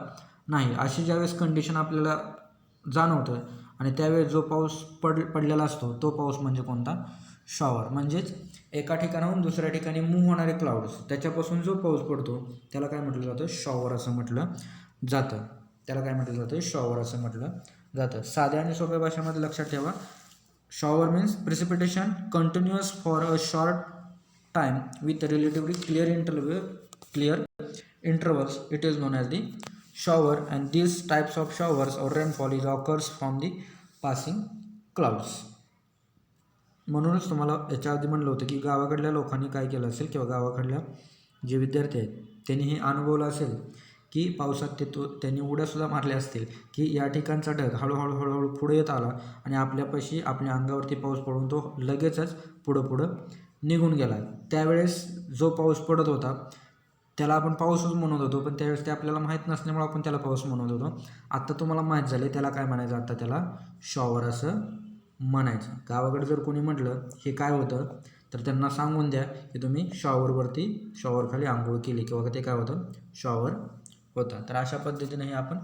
नाही. अशी ज्यावेळेस कंडिशन आपल्याला जाणवतं आणि त्यावेळेस जो पाऊस पडलेला असतो तो पाऊस म्हणजे कोणता? शॉवर. म्हणजेच एका ठिकाणाहून दुसऱ्या ठिकाणी मूव्ह होणारे क्लाउड्स त्याच्यापासून जो पाऊस पडतो त्याला काय म्हटलं जातं? शॉवर असं म्हटलं जातं. शॉवर असं म्हटलं जातं. साध्या आणि सोप्या भाषेमध्ये लक्षात ठेवा, shower means precipitation continuous for a short time with relatively clear intervals. It is known as the shower, and these types of showers or rainfall is occurs from the passing clouds. म्हणूनच तुम्हाला याच्या आधी म्हणलं होतं की गावाकडल्या लोकांनी काय केलं असेल किंवा गावाकडल्या जे विद्यार्थी आहेत त्यांनी हे अनुभवलं असेल की पावसात त्यांनी उड्यासुद्धा मारल्या असतील की या ठिकाणचा ढग हळूहळू पुढे येत आला आणि आपल्यापाशी आपल्या अंगावरती पाऊस पडून तो लगेचच पुढं निघून गेला. त्यावेळेस जो पाऊस पडत होता त्याला आपण पाऊसच म्हणत होतो, पण त्यावेळेस ते आपल्याला माहीत नसल्यामुळे आपण त्याला पाऊस म्हणत होतो. आत्ता तुम्हाला माहीत झाले त्याला काय म्हणायचं, आता त्याला शॉवर असं म्हणायचं. गावाकडे जर कोणी म्हटलं हे काय होतं तर त्यांना सांगून द्या की तुम्ही शॉवरखाली आंघोळ केली किंवा ते काय होतं? शॉवर होतं. तर अशा पद्धतीने हे आपण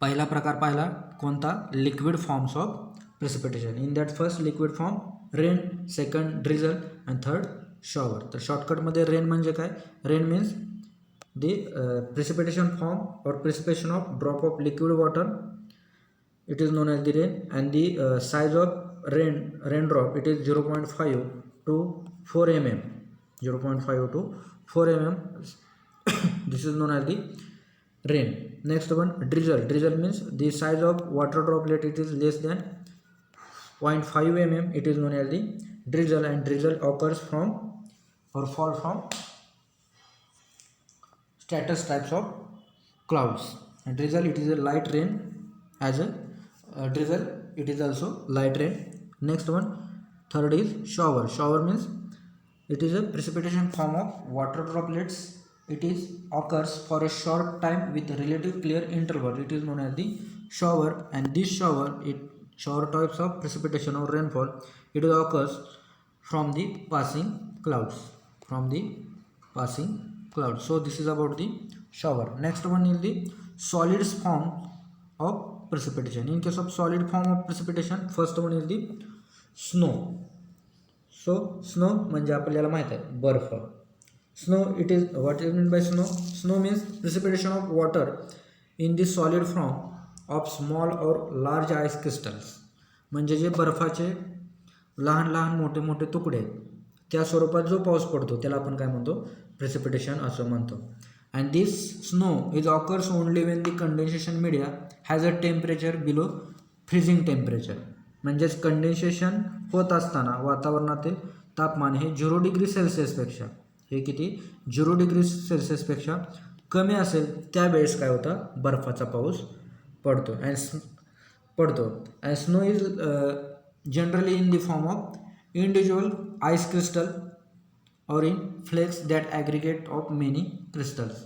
पहिला प्रकार पाहिला कोणता? Liquid forms of precipitation. In that first liquid form rain, second drizzle and third shower. तर शॉर्टकटमध्ये रेन म्हणजे काय? Rain means the precipitation form or precipitation of drop of liquid water. It is known as the rain and the size of raindrop it is 0.5 to 4 mm. 0.5 to 4 mm. This is known as the rain. Next one, drizzle. Drizzle means the size of water droplet it is less than 0.5 mm. It is known as the drizzle, and drizzle occurs from or fall from stratus types of clouds. And drizzle it is a light rain. As a drizzle it is also light rain. Next one, third is shower. Shower means it is a precipitation form of water droplets. It is occurs for a short time with relative clear interval. It is known as the shower, and this shower types of precipitation or rainfall it occurs from the passing clouds. So this is about the shower. Next one is the solid form of precipitation. In case of solid form of precipitation, first one is the snow. So snow म्हणजे आपल्याला माहित आहे बर्फ. Snow it is what is meant by snow? Snow means precipitation of water in the solid form of small or large ice crystals. म्हणजे जे बर्फाचे लहान मोठे तुकडे त्या स्वरूपात जो पाऊस पडतो त्याला आपण काय म्हणतो? प्रेसिपिटेशन असं म्हणतो. And this snow is occurs only when the condensation media has a temperature below freezing temperature. म्हणजेच कंडेन्सेशन होत असताना वातावरणातील तापमान हे 0 डिग्री सेल्सिअसपेक्षा हे किती 0 डिग्री सेल्सिअसपेक्षा कमी असेल त्यावेळेस काय होतं? बर्फाचा पाऊस पडतो. And snow is generally in the form of individual ice crystal or in flakes that aggregate of many crystals.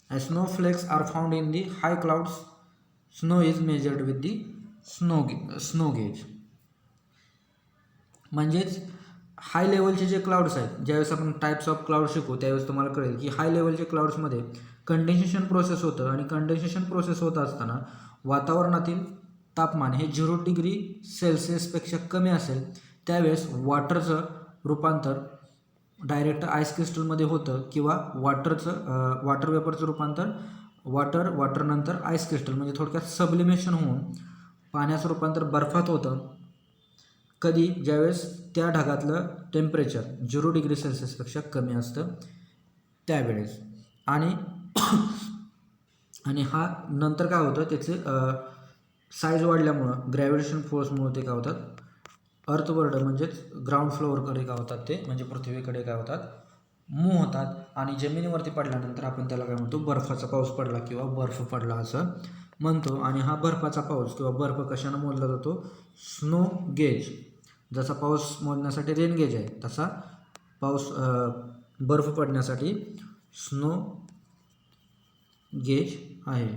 As snow flakes are found in the high clouds, snow is measured with the snow gauge. म्हणजेच हाय लेवलचे जे clouds आहेत, ज्यावेळेस आपण types of cloud शिकू त्यावेळेस तुम्हाला कळेल की हाय लेवलच्या क्लाउड्समध्ये कंडेन्सेशन प्रोसेस होतं आणि कंडेन्सेशन प्रोसेस होत असताना वातावरणातील तापमान हे 0 डिग्री सेल्सिअसपेक्षा कमी असेल त्यावेळेस वॉटरचं रूपांतर डायरेक्ट आईस क्रिस्टलमध्ये होतं किंवा वॉटर वेपरचं रूपांतर वॉटरनंतर आईस क्रिस्टल म्हणजे थोडक्यात सब्लिमेशन होऊन पाण्याचं रूपांतर बर्फात होतं. कधी? ज्यावेळेस त्या ढगातलं टेम्परेचर 0 डिग्री सेल्सिअसपेक्षा कमी असतं त्यावेळेस. आणि हा नंतर काय होतं त्याचे साईज वाढल्यामुळं ग्रॅव्हिटेशन फोर्समुळे ते काय होतात अर्थवर्ल्ड म्हणजेच ग्राउंड फ्लोअरकडे काय होतात ते म्हणजे पृथ्वीकडे काय होतात मूव्ह होतात आणि जमिनीवरती पडल्यानंतर आपण त्याला काय म्हणतो बर्फाचा पाऊस पडला किंवा बर्फ पडला असं म्हणतो. आणि हा बर्फाचा पाऊस किंवा बर्फ कशानं मोजला जातो? Snow gauge. जसा पाऊस मोजण्यासाठी रेन गेज आहे तसा बर्फ पडण्यासाठी स्नो गेज आहे.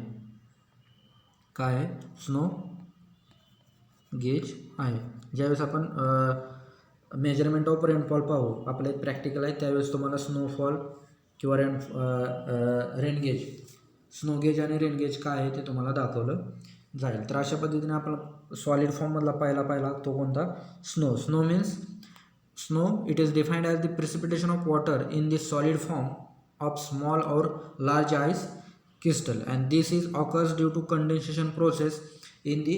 काय आहे? स्नो गेज आहे. ज्यावेळेस आपण मेजरमेंट ऑफ रेनफॉल पाहू आपलं एक प्रॅक्टिकल आहे त्यावेळेस तुम्हाला स्नोफॉल किंवा रेन गेज स्नो गेज आणि रेन गेज काय आहे ते तुम्हाला दाखवलं जाईल. तर अशा पद्धतीने आपला सॉलिड फॉर्ममधला पहिला तो कोणता? Snow means snow it is defined as the precipitation of water in the solid form of small or large ice crystal and this is occurs due to condensation process in the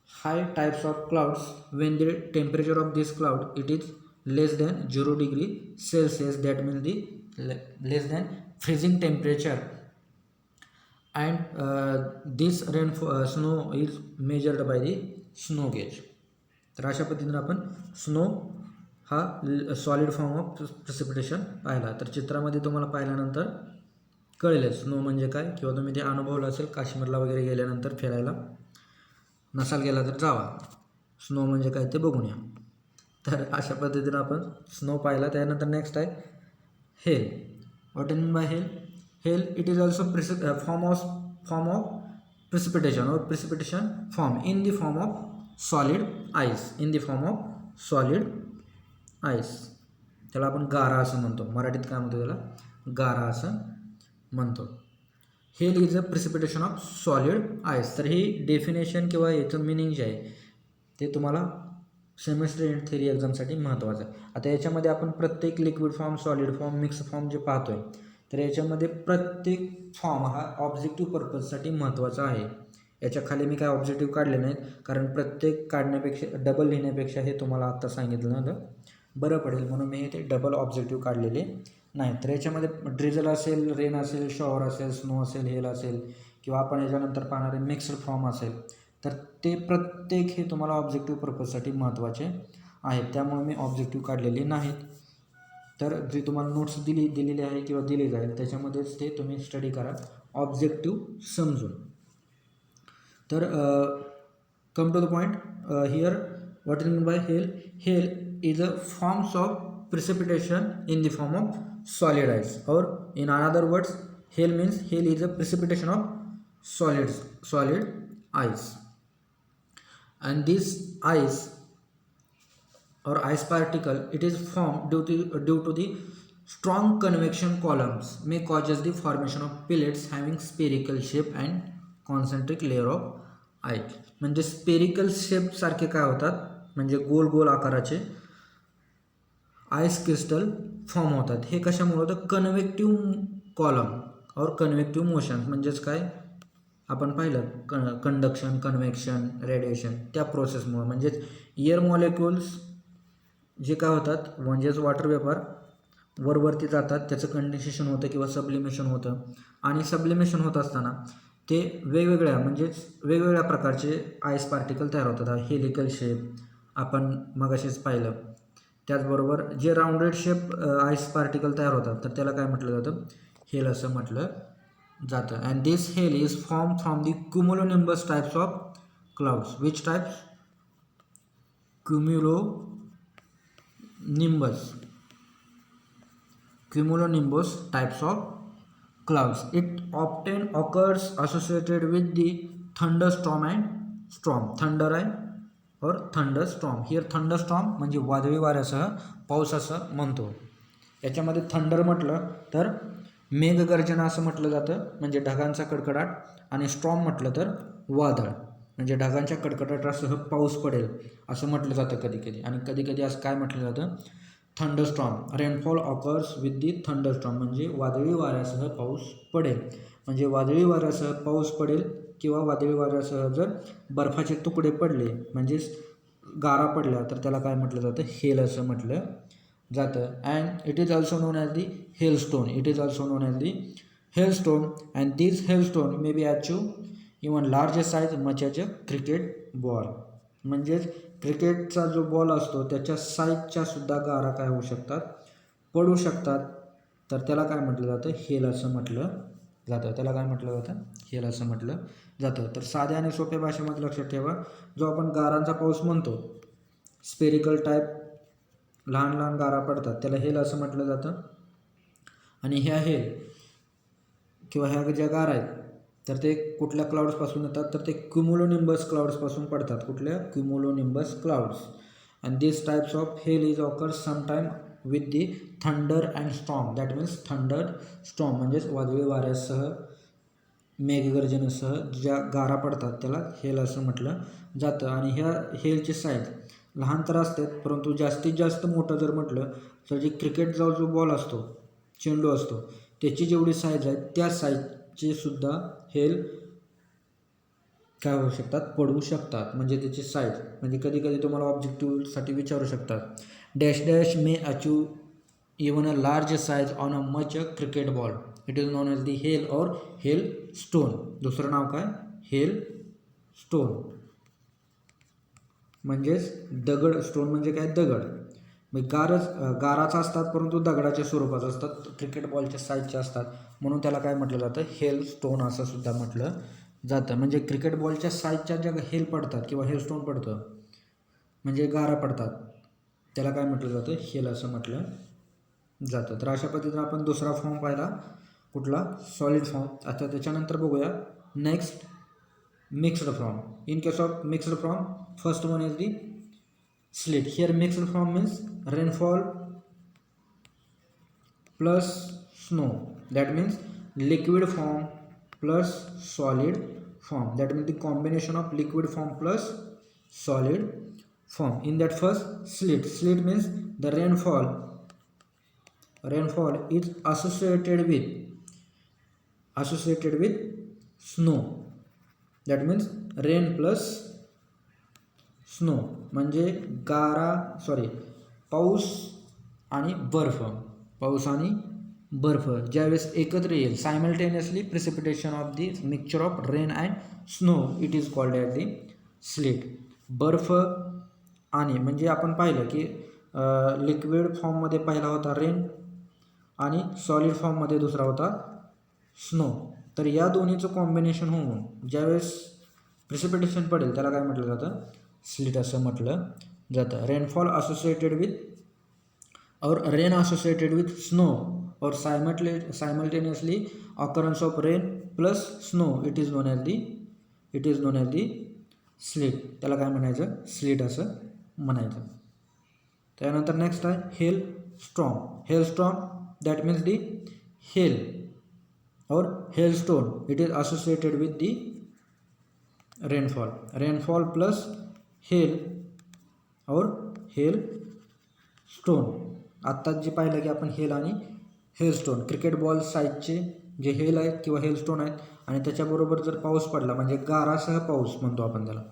high types of clouds when the temperature of this cloud it is less than 0 degree Celsius, that means the less than freezing temperature, and this snow is measured by the snow gauge. तर अशा पद्धतीने आपण snow हा solid form of precipitation पाहिला. तर चित्रामध्ये तुम्हाला पाहिल्यानंतर कळेल स्नो म्हणजे काय किंवा तुम्ही ते अनुभवलं असेल काश्मीरला वगैरे गेल्यानंतर फिरायला. नसाल गेला तर जावा स्नो म्हणजे काय ते बघून या. तर अशा पद्धतीने आपण स्नो पाहिला. त्यानंतर नेक्स्ट आहे hail. What is mean by hail? Hail it is also form of precipitation or precipitation form in the form of solid ice. त्याला आपण गारा असं म्हणतो. मराठीत काय म्हणतो त्याला? गारा असं म्हणतो. हेल is a precipitation of solid ice. तर ही डेफिनेशन किंवा याचं मिनिंग जे आहे ते तुम्हाला सेमेस्टर एंड थेरी एक्झामसाठी महत्त्वाचं आहे. आता याच्यामध्ये आपण प्रत्येक liquid form solid form mix form जे पाहतो आहे तर याच्यामध्ये प्रत्येक फॉर्म हा ऑब्जेक्टिव्ह पर्पजसाठी महत्त्वाचा आहे. याच्या खाली मी काय ऑब्जेक्टिव्ह काढले नाहीत कारण प्रत्येक काढण्यापेक्षा डबल लिहिण्यापेक्षा हे तुम्हाला आत्ता सांगितलं ना बरं पडेल म्हणून मी ते डबल ऑब्जेक्टिव्ह काढलेले नाही. तर याच्यामध्ये ड्रिझल असेल, रेन असेल, शॉवर असेल, स्नो असेल, हेल असेल किंवा आपण याच्यानंतर पाहणारे मिक्स्ड फॉर्म असेल तर ते प्रत्येक हे तुम्हाला ऑब्जेक्टिव्ह पर्पजसाठी महत्त्वाचे आहेत. त्यामुळे मी ऑब्जेक्टिव्ह काढलेले नाहीत. तर जे तुम्हाला नोट्स दिलेली आहे किंवा दिली जाईल त्याच्यामध्येच ते तुम्ही स्टडी करा ऑब्जेक्टिव्ह समजून. तर come to the point here what is mean by hail? Hail is a forms of precipitation in the form of solid ice, or in another words hail is a precipitation of solid ice, and this ice or ice particle it is formed due to the strong convection columns may causes the formation of pellets having spherical shape and concentric layer of ice. म्हणजे spherical shape सारखे काय होतात म्हणजे गोल गोल आकाराचे ice crystal form होतात. हे कशामुळे होतं? कन्व्हेक्टिव्ह कॉलम और कन्व्हेक्टिव्ह मोशन म्हणजेच काय आपण पाहिलं कंडक्शन, कन्व्हेक्शन, रेडिएशन त्या प्रोसेसमुळे. म्हणजेच एअर मॉलिक्युल्स जे काय होतात म्हणजेच वॉटर वेपर वरती जातात त्याचं कंडेन्सेशन होतं किंवा सब्लिमेशन होतं. आणि सब्लिमेशन होत असताना ते वेगवेगळ्या प्रकारचे आईस पार्टिकल तयार होतात. हेलिकल शेप आपण मगाशीच पाहिलं. त्याचबरोबर जे राऊंडेड शेप आईस पार्टिकल तयार होतात तर त्याला काय म्हटलं जातं? हेल असं म्हटलं जातं. And this hail is form from the cumulonimbus types of clouds. Which types? Cumulonimbus types of clouds. It often occurs associated with the thunderstorm and storm. Thunder or thunderstorm. Here thunderstorm म्हणजे वादळी वाऱ्यासह पाऊस असं म्हणतो. याच्यामध्ये thunder म्हटलं तर मेघगर्जना असं म्हटलं जातं म्हणजे ढगांचा कडकडाट, आणि स्टॉर्म म्हटलं तर वादळ. म्हणजे ढगांच्या कडकडाटासह पाऊस पडेल असं म्हटलं जातं कधी कधी. आणि कधी कधी असं काय म्हटलं जातं, thunderstorm, rainfall occurs with the thunderstorm, म्हणजे वादळी वाऱ्यासह पाऊस पडेल. म्हणजे वादळी वाऱ्यासह पाऊस पडेल किंवा वादळी वाऱ्यासह जर बर्फाचे तुकडे पडले म्हणजेच गारा पडल्या तर त्याला काय म्हटलं जातं, हेल असं म्हटलं जातं. And it is also non as the hailstone. It is also non as the hailstone and this hailstone may be achieve even large size much as a cricket ball. म्हणजेच क्रिकेटचा जो बॉल असतो त्याच्या साईजच्या सुद्धा गारा काय होऊ शकतात, पडू शकतात. तर त्याला काय म्हटलं जातं, हेल असं म्हटलं जातं. त्याला काय म्हटलं जातं, हेल असं म्हटलं जातं. तर साध्या आणि सोप्या भाषेमध्ये लक्षात ठेवा, जो आपण गारांचा पाऊस म्हणतो, स्पेरिकल टाईप लहान लहान गारा पडतात त्याला हेल असं म्हटलं जातं. आणि ह्या हेल किंवा ह्या ज्या गारा आहेत तर ते कुठल्या क्लाउड्सपासून येतात, तर ते क्युमुलोनिंबस क्लाउड्सपासून पडतात. कुठल्या, cumulonimbus clouds. And this types of hail is occur sometime with the thunder and storm. That means thunder storm म्हणजेच वादळी वाऱ्यासह मेघगर्जनेसह ज्या गारा पडतात त्याला हेल असं म्हटलं जातं. आणि ह्या हेलची साईज लहान तर असतात, परंतु जास्तीत जास्त मोठं जर म्हटलं तर जे क्रिकेटचा जो बॉल असतो, चेंडू असतो, त्याची जेवढी साईज आहे त्या साईजचे सुद्धा हेल काय होऊ शकतात, पडू शकतात. म्हणजे त्याची साईज, म्हणजे कधी कधी तुम्हाला ऑब्जेक्टिव्हसाठी विचारू शकतात, dash dash may achieve even a large size on a much a cricket ball. It is known as the hail or hail stone. दुसरं नाव काय, हेल स्टोन. म्हणजेच दगड, स्टोन म्हणजे काय, दगड. मग गाराच असतात परंतु दगडाच्या स्वरूपात असतात, क्रिकेट बॉलच्या साईजचे असतात, म्हणून त्याला काय म्हटलं जातं, हेल स्टोन असं सुद्धा म्हटलं जातं. म्हणजे क्रिकेट बॉलच्या साईजच्या ज्या हेल पडतात किंवा हेल स्टोन पडतं म्हणजे गारा पडतात त्याला काय म्हटलं जातं, हेल असं म्हटलं जातं. तर अशा पद्धतीने आपण दुसरा फॉर्म पाहिला, कुठला, सॉलिड फॉर्म. आता त्याच्यानंतर बघूया next, mixed form. In case of mixed form, first one is the slit. Here mixed form means rainfall plus snow. That means liquid form plus solid form. That means the combination of liquid form plus solid form. In that first slit. Slit means the rainfall is associated with snow. That means rain plus snow. म्हणजे पाऊस आणि बर्फ. पाऊस आणि बर्फ ज्यावेळेस एकत्र येईल, simultaneously precipitation of the mixture of rain and snow, it is called at the slit. बर्फ आणि म्हणजे आपण पाहिलं की लिक्विड फॉर्ममध्ये पहिला होता रेन आणि सॉलिड फॉर्ममध्ये दुसरा होता स्नो. तर या दोन्हीचं कॉम्बिनेशन होऊन ज्यावेळेस प्रिसिपिटेशन पडेल त्याला काय म्हटलं जातं, स्लिट असं म्हटलं जातं. Rainfall associated with or rain associated with snow or simultaneously occurrence of rain plus snow, it is known as the sleet. त्याला काय म्हणायचं, स्लिट असं म्हणायचं. त्यानंतर नेक्स्ट आहे hail storm. Hail storm that means the hail or hail stone, it is associated with the rainfall plus hail or hail stone. आत्ताच जे पाहिलं की आपण हेल आणि हेल स्टोन, क्रिकेट बॉल साईजचे जे हेल आहेत किंवा हेल स्टोन आहेत आणि त्याच्याबरोबर जर पाऊस पडला म्हणजे गारासह पाऊस म्हणतो आपण त्याला,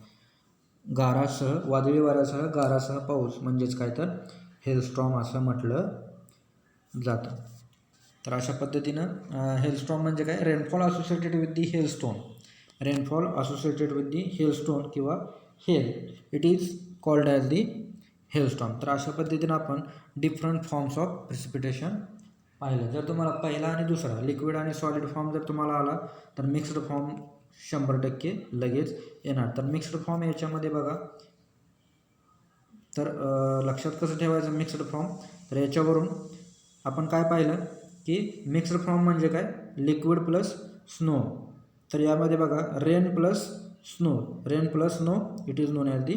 गारासह, वादळी वाऱ्यासह गारासह पाऊस म्हणजेच काय तर हेल स्टॉर्म असं म्हटलं जातं. तर अशा पद्धतीनं हेल स्टॉर्म म्हणजे काय, rainfall associated with the hail stone. Rainfall associated with the hail stone किंवा hail, it is called as the hailstorm. तर अशा पद्धतीनं आपण डिफरंट फॉर्म्स ऑफ प्रिसिपिटेशन पाहिलं. जर तुम्हाला पहिला आणि दुसरा लिक्विड आणि सॉलिड फॉर्म जर तुम्हाला आला तर मिक्स्ड फॉर्म 100% लगेच येणार. तर मिक्स्ड फॉर्म याच्यामध्ये बघा, तर लक्षात कसं ठेवायचं मिक्स्ड फॉर्म, तर याच्यावरून आपण काय पाहिलं की मिक्स्ड फॉर्म म्हणजे काय, लिक्विड प्लस स्नो. तर यामध्ये बघा rain plus snow, it is known as the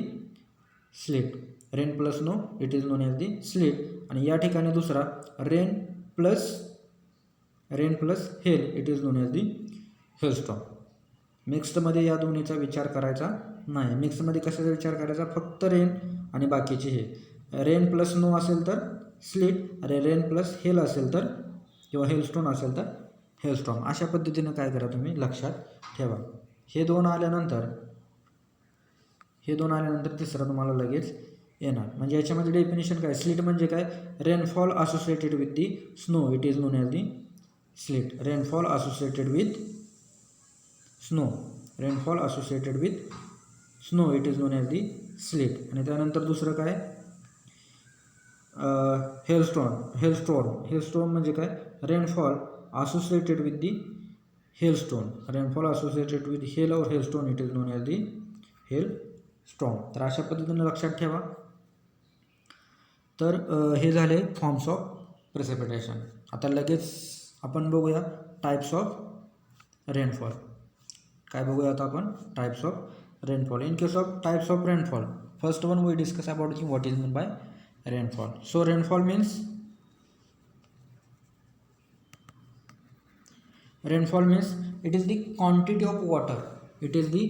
sleet. Rain plus snow, it is known as the sleet. आणि या ठिकाणी दुसरा rain plus hail, it is known as the hailstorm. मिक्स्डमध्ये या दोन्हीचा विचार करायचा नाही. मिक्समध्ये कशाचा विचार करायचा, फक्त रेन आणि बाकीचे हे. रेन प्लस स्नो असेल तर स्लिट, रेन प्लस हेल असेल तर किंवा हेलस्टोन असेल तर हेलस्टॉर्म. अशा पद्धतीनं काय करा तुम्ही लक्षात ठेवा. हे दोन आल्यानंतर तिसरा तुम्हाला लगेच येणार. म्हणजे याच्यामध्ये डेफिनेशन काय, स्लिट म्हणजे काय, rainfall associated with the snow, it is known as the sleet. Rainfall associated with snow, rainfall associated with snow, it is known as the sleet. आणि त्यानंतर दुसरं काय, हेलस्टॉर्म म्हणजे काय, rainfall associated with the hailstone, rainfall associated with hail or hailstone, it is known as the hailstorm. तर अशा पद्धतीने लक्षात ठेवा. तर हे झाले फॉर्म्स ऑफ प्रेसिपिटेशन. आता लगेच आपण बघूया टाइप्स ऑफ रेनफॉल. काय बघूया आता आपण, types of rainfall. In case of types of rainfall, first one we discuss about की what is mean by rainfall. So rainfall means it is the quantity of water, it is the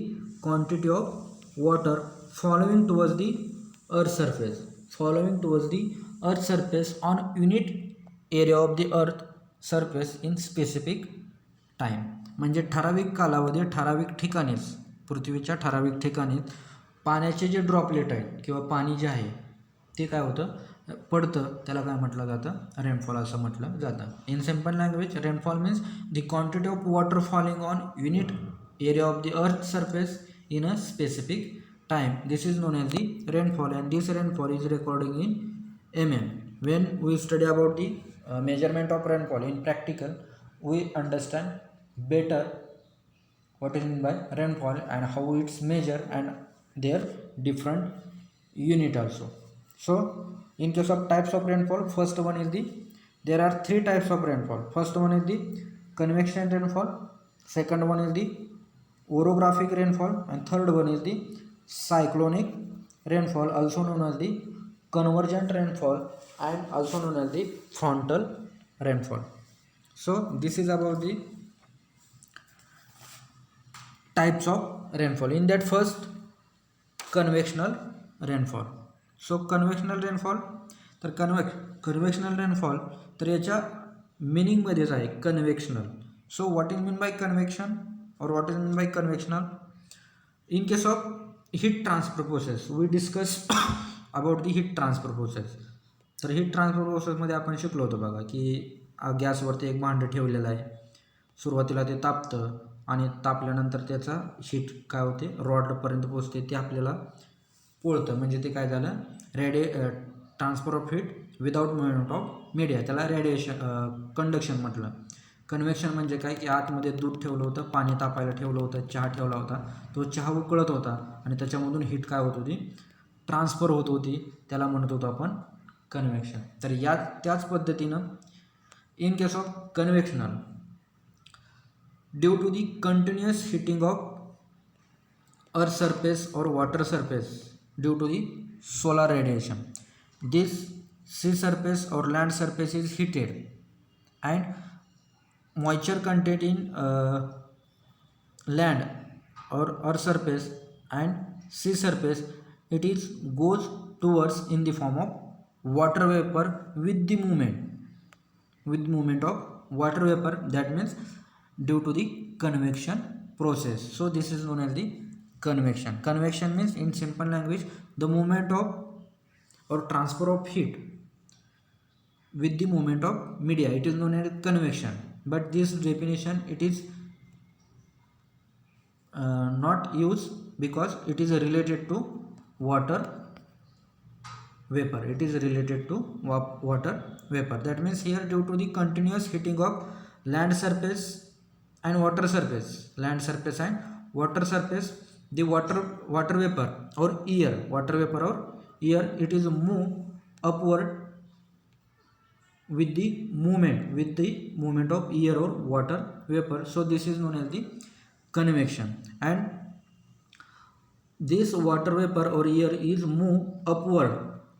quantity of water following towards the earth surface on unit area of the earth surface in specific time. म्हणजे ठराविक कालावधी, ठराविक ठिकाणीच, पृथ्वीच्या ठराविक ठिकाणीच पाण्याचे जे ड्रॉपलेट आहेत किंवा पाणी जे आहे ते काय होतं, पडतं, त्याला काय म्हटलं जातं, रेनफॉल असं म्हटलं जातं. In simple language, rainfall means the quantity of water falling on unit area of the earth surface in a specific time. This is known as the rainfall and this rainfall is recording in mm. When we study about the measurement of rainfall in practical, we understand better what is meant by rainfall and how it's measured and their different unit also. So in case of types of rainfall, first one is there are three types of rainfall. First one is the convection rainfall, second one is the orographic rainfall, and third one is the cyclonic rainfall, also known as the convergent rainfall and also known as the frontal rainfall. So this is about the types of rainfall. In that, first convectional rainfall. So convectional rainfall, तर कन्व्हेक्शनल rainfall, तर याच्या मिनिंगमध्येच आहे convectional. So what is mean by convection or what is mean by convectional. In case of heat transfer process, we discuss about the heat transfer process. तर heat transfer प्रोसेसमध्ये आपण शिकलो होतो बघा की गॅसवरती एक भांडं ठेवलेलं आहे, सुरुवातीला ते तापतं आणि तापल्यानंतर त्याचा हीट काय होते, रॉडपर्यंत पोचते, ते आपल्याला पोळतं. म्हणजे ते काय झालं, transfer of heat without movement of media, त्याला कंडक्शन म्हटलं. कन्व्हेक्शन म्हणजे काय की आतमध्ये दूध ठेवलं होतं, पाणी तापायला ठेवलं होतं, चहा ठेवला होता, तो चहा उकळत होता आणि त्याच्यामधून हीट काय होत होती, ट्रान्सफर होत होती, त्याला म्हणत होतो आपण कन्व्हेक्शन. तर त्याच पद्धतीनं in case of convectional, due to the continuous heating of earth surface or water surface due to the solar radiation, this sea surface or land surface is heated and moisture content in land or earth surface and sea surface, it is goes towards in the form of water vapor with the movement of water vapor. That means due to the convection process. So this is known as the convection. Convection means in simple language the movement of or transfer of heat with the movement of media, it is known as convection. But this definition, it is not used because it is related to water vapor. It is related to water vapor. That means here, due to the continuous heating of land surface and water surface, the water vapor or air, it is move upward with the movement of air or water vapor. So this is known as the convection. And this water vapor or air is move upward.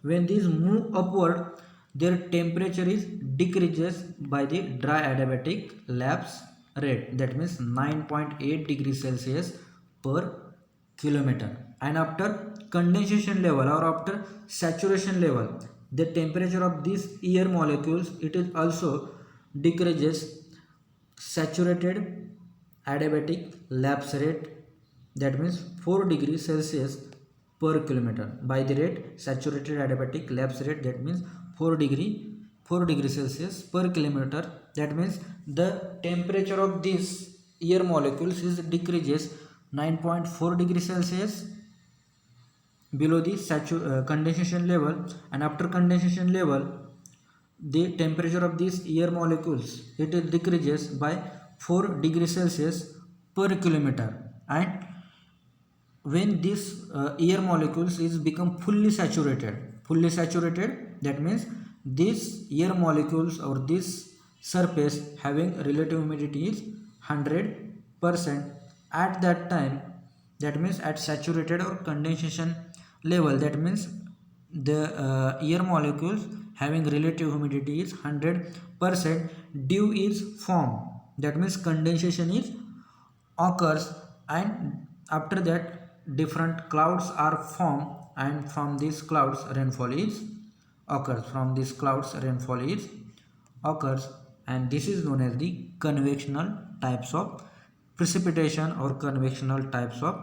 When this move upward, their temperature is decreases by the dry adiabatic lapse rate. That means 9.8 degrees Celsius per kilometer. and after condensation level or after saturation level, the temperature of these air molecules, it is also decreases saturated adiabatic lapse rate, that means 4 degrees Celsius per kilometer. By the rate saturated adiabatic lapse rate, that means 4 degree Celsius per kilometer, that means the temperature of these air molecules is decreases 9.4 degree Celsius below the condensation level, and after condensation level the temperature of these air molecules, it decreases by 4 degrees Celsius per kilometer. And when this air molecules is become fully saturated, that means these air molecules or this surface having relative humidity is 100% at that time, that means at saturated or condensation level, that means the air molecules having relative humidity is 100%, dew is formed, that means condensation is occurs, and after that different clouds are formed, and from these clouds rainfall is occurs, and this is known as the convectional types of precipitation or convectional types of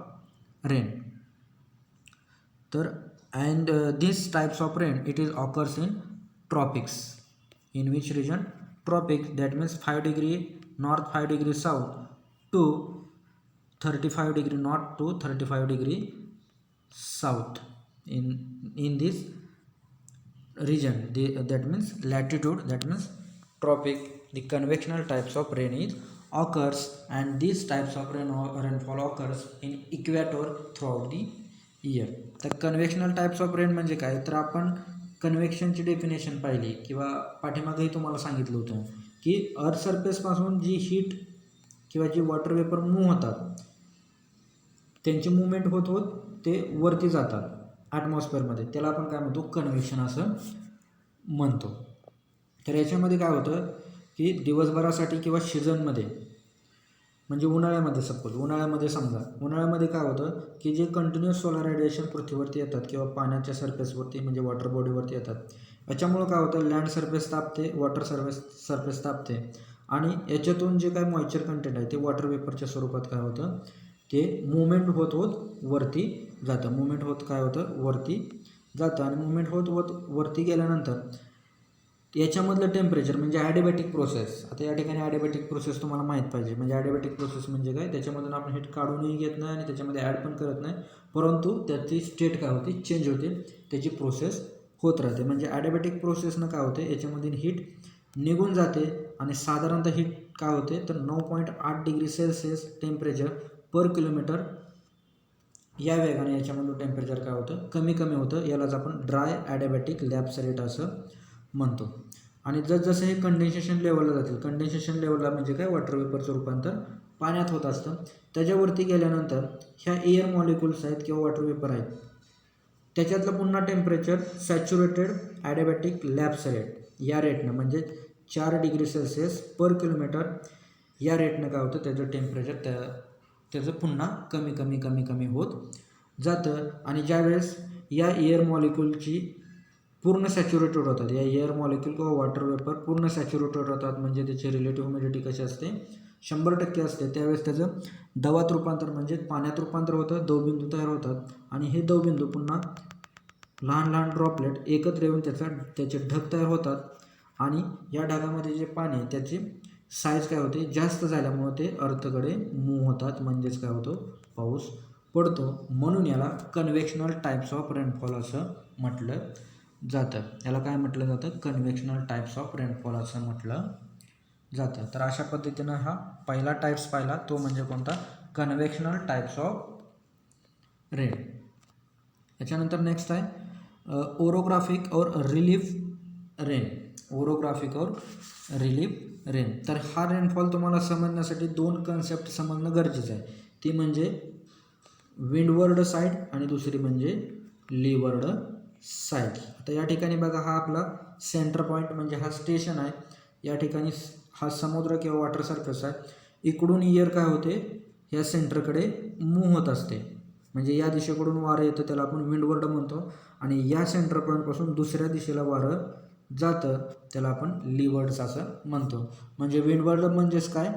rain. And these types of rain, it is occurs in tropics. In which region? Tropics, that means 5 degree north, 5 degree south to 35 degree north to 35 degree south. In this region, that means latitude, that means tropic, the convectional types of rain is occurs, and these types of rainfall occurs in equator throughout the year. तर कन्व्हेक्शनल types of rain म्हणजे काय, तर आपण कन्व्हेक्शनची definition पाहिली किंवा पाठीमागेही तुम्हाला सांगितलं होतं की अर्थ सरफेसपासून जी हीट किंवा जी वॉटर वेपर मूव्ह होतात, त्यांची मूवमेंट होत होत ते वरती जातात ॲटमॉस्फिअरमध्ये, त्याला आपण काय म्हणतो, कन्व्हेक्शन असं म्हणतो. तर याच्यामध्ये काय होतं की दिवसभरासाठी किंवा सीझनमध्ये, म्हणजे उन्हाळ्यामध्ये उन्हाळ्यामध्ये काय होतं की जे कंटिन्युअस सोलर रेडिएशन पृथ्वीवरती येतात किंवा पाण्याच्या सरफेसवरती म्हणजे वॉटर बॉडीवरती येतात, याच्यामुळं काय होतं, लँड सरफेस तापते, वॉटर सरफेस तापते, आणि याच्यातून जे काय मॉइश्चर कंटेंट आहे ते वॉटर वेपरच्या स्वरूपात काय होतं, ते मुवमेंट होत वरती जातं, आणि मुवमेंट होत वरती गेल्यानंतर याच्यामधलं टेम्परेचर म्हणजे ॲडिबॅटिक प्रोसेस. आता या ठिकाणी ॲडिबॅटिक प्रोसेस तुम्हाला माहीत पाहिजे. म्हणजे ॲडिबॅटिक प्रोसेस म्हणजे काय, त्याच्यामधून आपण हीट काढूनही घेत नाही आणि त्याच्यामध्ये ॲड पण करत नाही, परंतु त्याची स्टेट काय होते, चेंज होते, त्याची प्रोसेस होत राहते. म्हणजे ॲडिबॅटिक प्रोसेसनं काय होते, याच्यामधील हीट निघून जाते आणि साधारणतः हीट काय होते, तर 9.8 डिग्री सेल्सिअस टेम्परेचर पर किलोमीटर या वेगाने याच्यामधलं टेम्परेचर काय होतं, कमी होतं. यालाच आपण ड्राय ॲडिबॅटिक लॅप्स रेट असं म्हणतो. आणि जसं हे कंडेन्सेशन लेवलला जातील, कंडेन्सेशन लेवलला म्हणजे काय, वॉटर वेपरचं रूपांतर पाण्यात होत असतं. त्याच्यावरती गेल्यानंतर ह्या एअर मॉलिक्युल्स आहेत किंवा वॉटर वेपर आहेत, त्याच्यातलं पुन्हा टेम्परेचर सॅच्युरेटेड ॲडिबॅटिक लॅप्स रेट या रेटनं, म्हणजे 4 डिग्री सेल्सिअस पर किलोमीटर या रेटनं काय होतं, त्याचं टेम्परेचर त्याचं पुन्हा कमी होत जातं. आणि ज्यावेळेस या एअर मॉलिक्युलची पूर्ण सॅच्युरेटेड होतात, या एअर मॉलिक्यूल किंवा वॉटर वेपर पूर्ण सॅच्युरेटेड होतात, म्हणजे त्याची रिलेटिव्ह ह्युमिडिटी कशी असते, 100% असते, त्यावेळेस त्याचं दवात रूपांतर म्हणजे पाण्यात रूपांतर होतं, दवबिंदू तयार होतात, आणि हे दवबिंदू पुन्हा लहान ड्रॉपलेट एकत्र येऊन त्याचे ढग तयार होतात, आणि या ढगामध्ये जे पाणी आहे त्याची साईज काय होते, जास्त झाल्यामुळे ते अर्थकडे मूव्ह होतात, म्हणजेच काय होतं, पाऊस पडतो. म्हणून याला कन्व्हेक्शनल टाईप्स ऑफ रेनफॉल असं म्हटलं जातं. याला काय म्हटलं जातं, कन्व्हेक्शनल टाईप्स ऑफ रेनफॉल असं म्हटलं जातं. तर अशा पद्धतीनं हा पहिला टाईप्स पाहिला, तो म्हणजे कोणता, कन्व्हेक्शनल टाईप्स ऑफ रेन. याच्यानंतर नेक्स्ट आहे ओरोग्राफिक और रिलीफ रेन. तर हा रेनफॉल तुम्हाला समजण्यासाठी 2 कन्सेप्ट समजणं गरजेचं आहे. ती म्हणजे विंडवर्ड साईड आणि दुसरी म्हणजे लीवर्ड साईड. आता या ठिकाणी बघा, हा आपला सेंटर पॉईंट म्हणजे हा स्टेशन आहे. या ठिकाणी हा समुद्र किंवा वॉटर सरफेस आहे. इकडून एअर काय होते, ह्या सेंटरकडे मूव्ह होत असते, म्हणजे या दिशेकडून वारं येतं त्याला आपण विंडवर्ड म्हणतो, आणि या सेंटर पॉईंटपासून दुसऱ्या दिशेला वारं जातं त्याला आपण लीवर्ड्स असं म्हणतो. म्हणजे विंडवर्ड म्हणजेच काय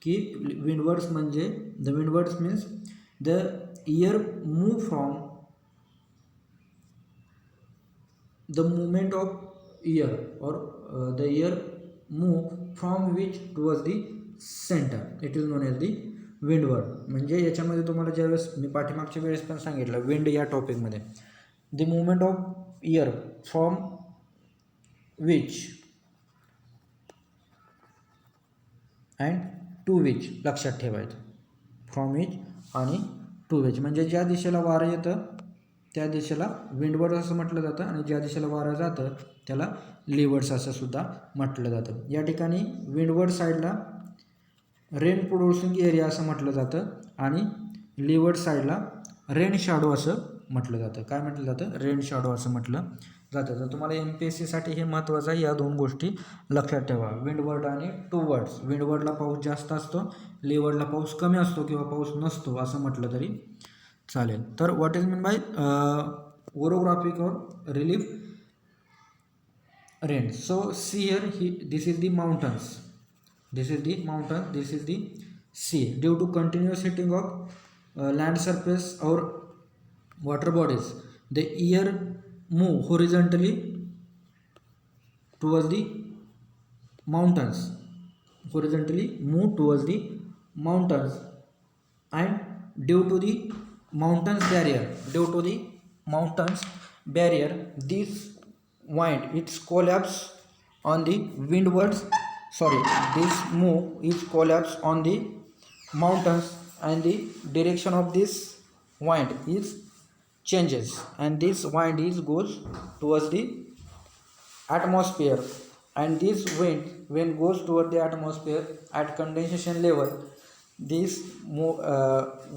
की विंडवर्ड्स म्हणजे the windwards means the air move from the movement of air or the air move from which towards the center, it is known as the windward. म्हणजे याच्यामध्ये तुम्हाला ज्यावेळेस मी पाठीमागच्या वेळेस पण सांगितलं विंड या टॉपिकमध्ये, the movement of air from which and to which लक्षात ठेवायचं, फ्रॉम विच आणि टू विच म्हणजे ज्या दिशेला वारं येतं त्या दिशेला विंडवर्ड असं म्हटलं जातं, आणि ज्या दिशेला वारं जातं त्याला लीवर्ड्स असं सुद्धा म्हटलं जातं. या ठिकाणी विंडवर्ड साईडला रेन प्रोड्युसिंग एरिया असं म्हटलं जातं, आणि लीवर्ड साईडला रेन शॅडो असं म्हटलं जातं. काय म्हटलं जातं? रेन शॅडो असं म्हटलं जातं. तर तुम्हाला MPSCसाठी हे महत्त्वाचं आहे, या दोन गोष्टी लक्षात ठेवा, विंडवर्ड आणि टूवर्ड्स. विंडवर्डला पाऊस जास्त असतो, लीवर्डला पाऊस कमी असतो किंवा पाऊस नसतो असं म्हटलं तरी चालेल. तर what is mean by orographic or relief rain. So see here this is the mountains, this is the mountain, this is the sea. Due to continuous heating of land surface or water bodies, the air move horizontally towards the mountains, horizontally move towards the mountains, and due to the mountains barrier, due to the mountains barrier, this wind it's collapse on the windwards, sorry, this move is collapse on the mountains, and the direction of this wind is changes, and this wind is goes towards the atmosphere, and this wind when goes toward the atmosphere at condensation level, this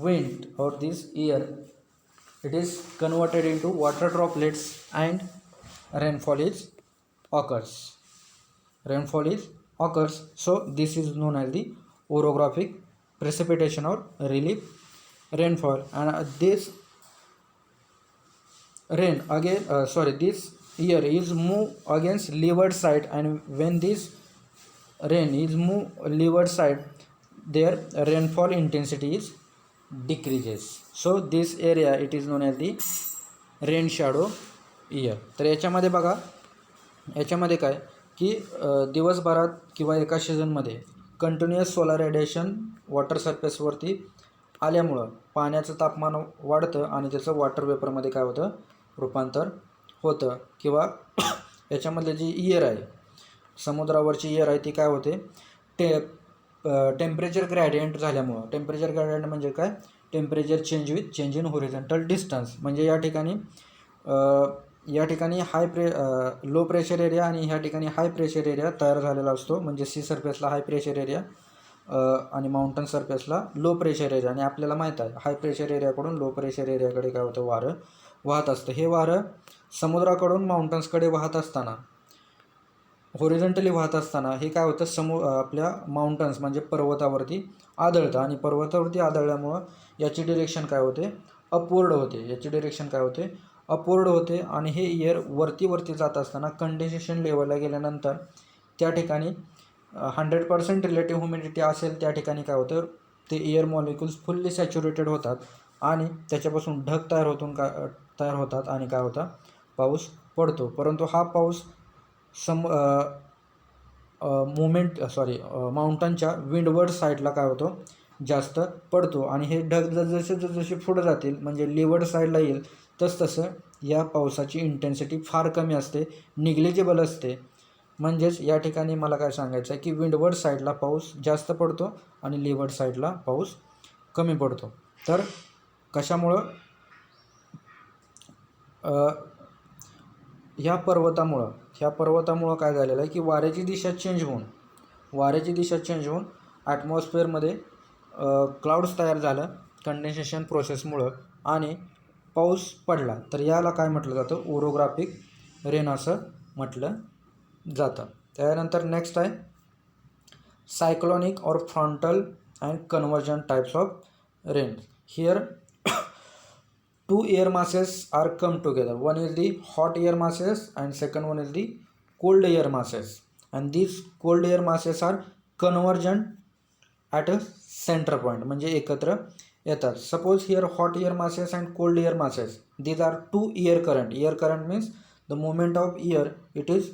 wind or this air, it is converted into water droplets and rainfall is occurs, rainfall is occurs. So this is known as the orographic precipitation or relief rainfall. And this rain again this air is move against leeward side, and when this rain is move leeward side, their rainfall intensity is decreases. So this area it is known as the rain shadow area. तर याच्यामध्ये बघा, याच्यामध्ये काय की दिवसभरात किंवा एका सीझनमध्ये कंटिन्युअस सोलार रेडिएशन वॉटर सरफेसवरती आल्यामुळं पाण्याचं तापमान वाढतं आणि त्याचं वॉटर वेपरमध्ये काय होतं, रूपांतर होतं. किंवा याच्यामधले जी एअर आहे, समुद्रावरची एअर आहे ती काय होते, टेम्परेचर ग्रॅडियंट झाल्यामुळं. टेम्परेचर ग्रॅडियंट म्हणजे काय, temperature change with change in horizontal distance. म्हणजे या ठिकाणी लो प्रेशर एरिया आणि ह्या ठिकाणी हाय प्रेशर एरिया तयार झालेला असतो. म्हणजे सी सरफेसला हाय प्रेशर एरिया आणि माउंटन सरफेसला लो प्रेशर एरिया. आणि आपल्याला माहीत आहे हाय प्रेशर एरियाकडून लो प्रेशर एरियाकडे काय होतं, वारं वाहत असतं. हे वारं समुद्राकडून माउंटन्सकडे वाहत असताना, हॉरिझॉन्टली वाहत असताना हे काय होतं, आपल्या माउंटन्स म्हणजे पर्वतावरती आदळतं, आणि पर्वतावरती आदळल्यामुळं याची डिरेक्शन काय होते, अपवर्ड होते. याची डिरेक्शन काय होते, अपवर्ड होते. आणि हे एअर वरती जात असताना कंडेन्सेशन लेवलला गेल्यानंतर त्या ठिकाणी 100% रिलेटिव्ह ह्युमिडिटी असेल त्या ठिकाणी काय होतं, ते एअर मॉलिक्युल्स फुल्ली सॅच्युरेटेड होतात आणि त्याच्यापासून ढग तयार होतात आणि काय होतं, पाऊस पडतो. परंतु हा पाऊस माउंटनच्या विंडवर्ड साईडला काय होतो, जास्त पडतो. आणि हे ढग जसे पुढे जातील म्हणजे लीवर्ड साईडला येईल तसं या पावसाची इंटेन्सिटी फार कमी असते, निग्लिजिबल असते. म्हणजेच या ठिकाणी मला काय सांगायचं आहे की विंडवर्ड साईडला पाऊस जास्त पडतो आणि लीवर्ड साईडला पाऊस कमी पडतो. तर कशामुळं, ह्या पर्वतामुळं काय झालेलं आहे की वाऱ्याची दिशा चेंज होऊन ॲटमॉस्फिअरमध्ये क्लाउड्स तयार झालं कंडेन्सेशन प्रोसेसमुळं आणि पाऊस पडला. तर याला काय म्हटलं जातं, ओरोग्राफिक रेन असं म्हटलं जातं. त्यानंतर नेक्स्ट आहे सायक्लॉनिक और frontal and conversion types of rain. Here two air masses are come together. One is the hot air masses and second one is the cold air masses, and these cold air masses are convergent at a center point, म्हणजे एकत्र येतात. Suppose here hot air masses and cold air masses, these are two air current. Air current means the movement of air, it is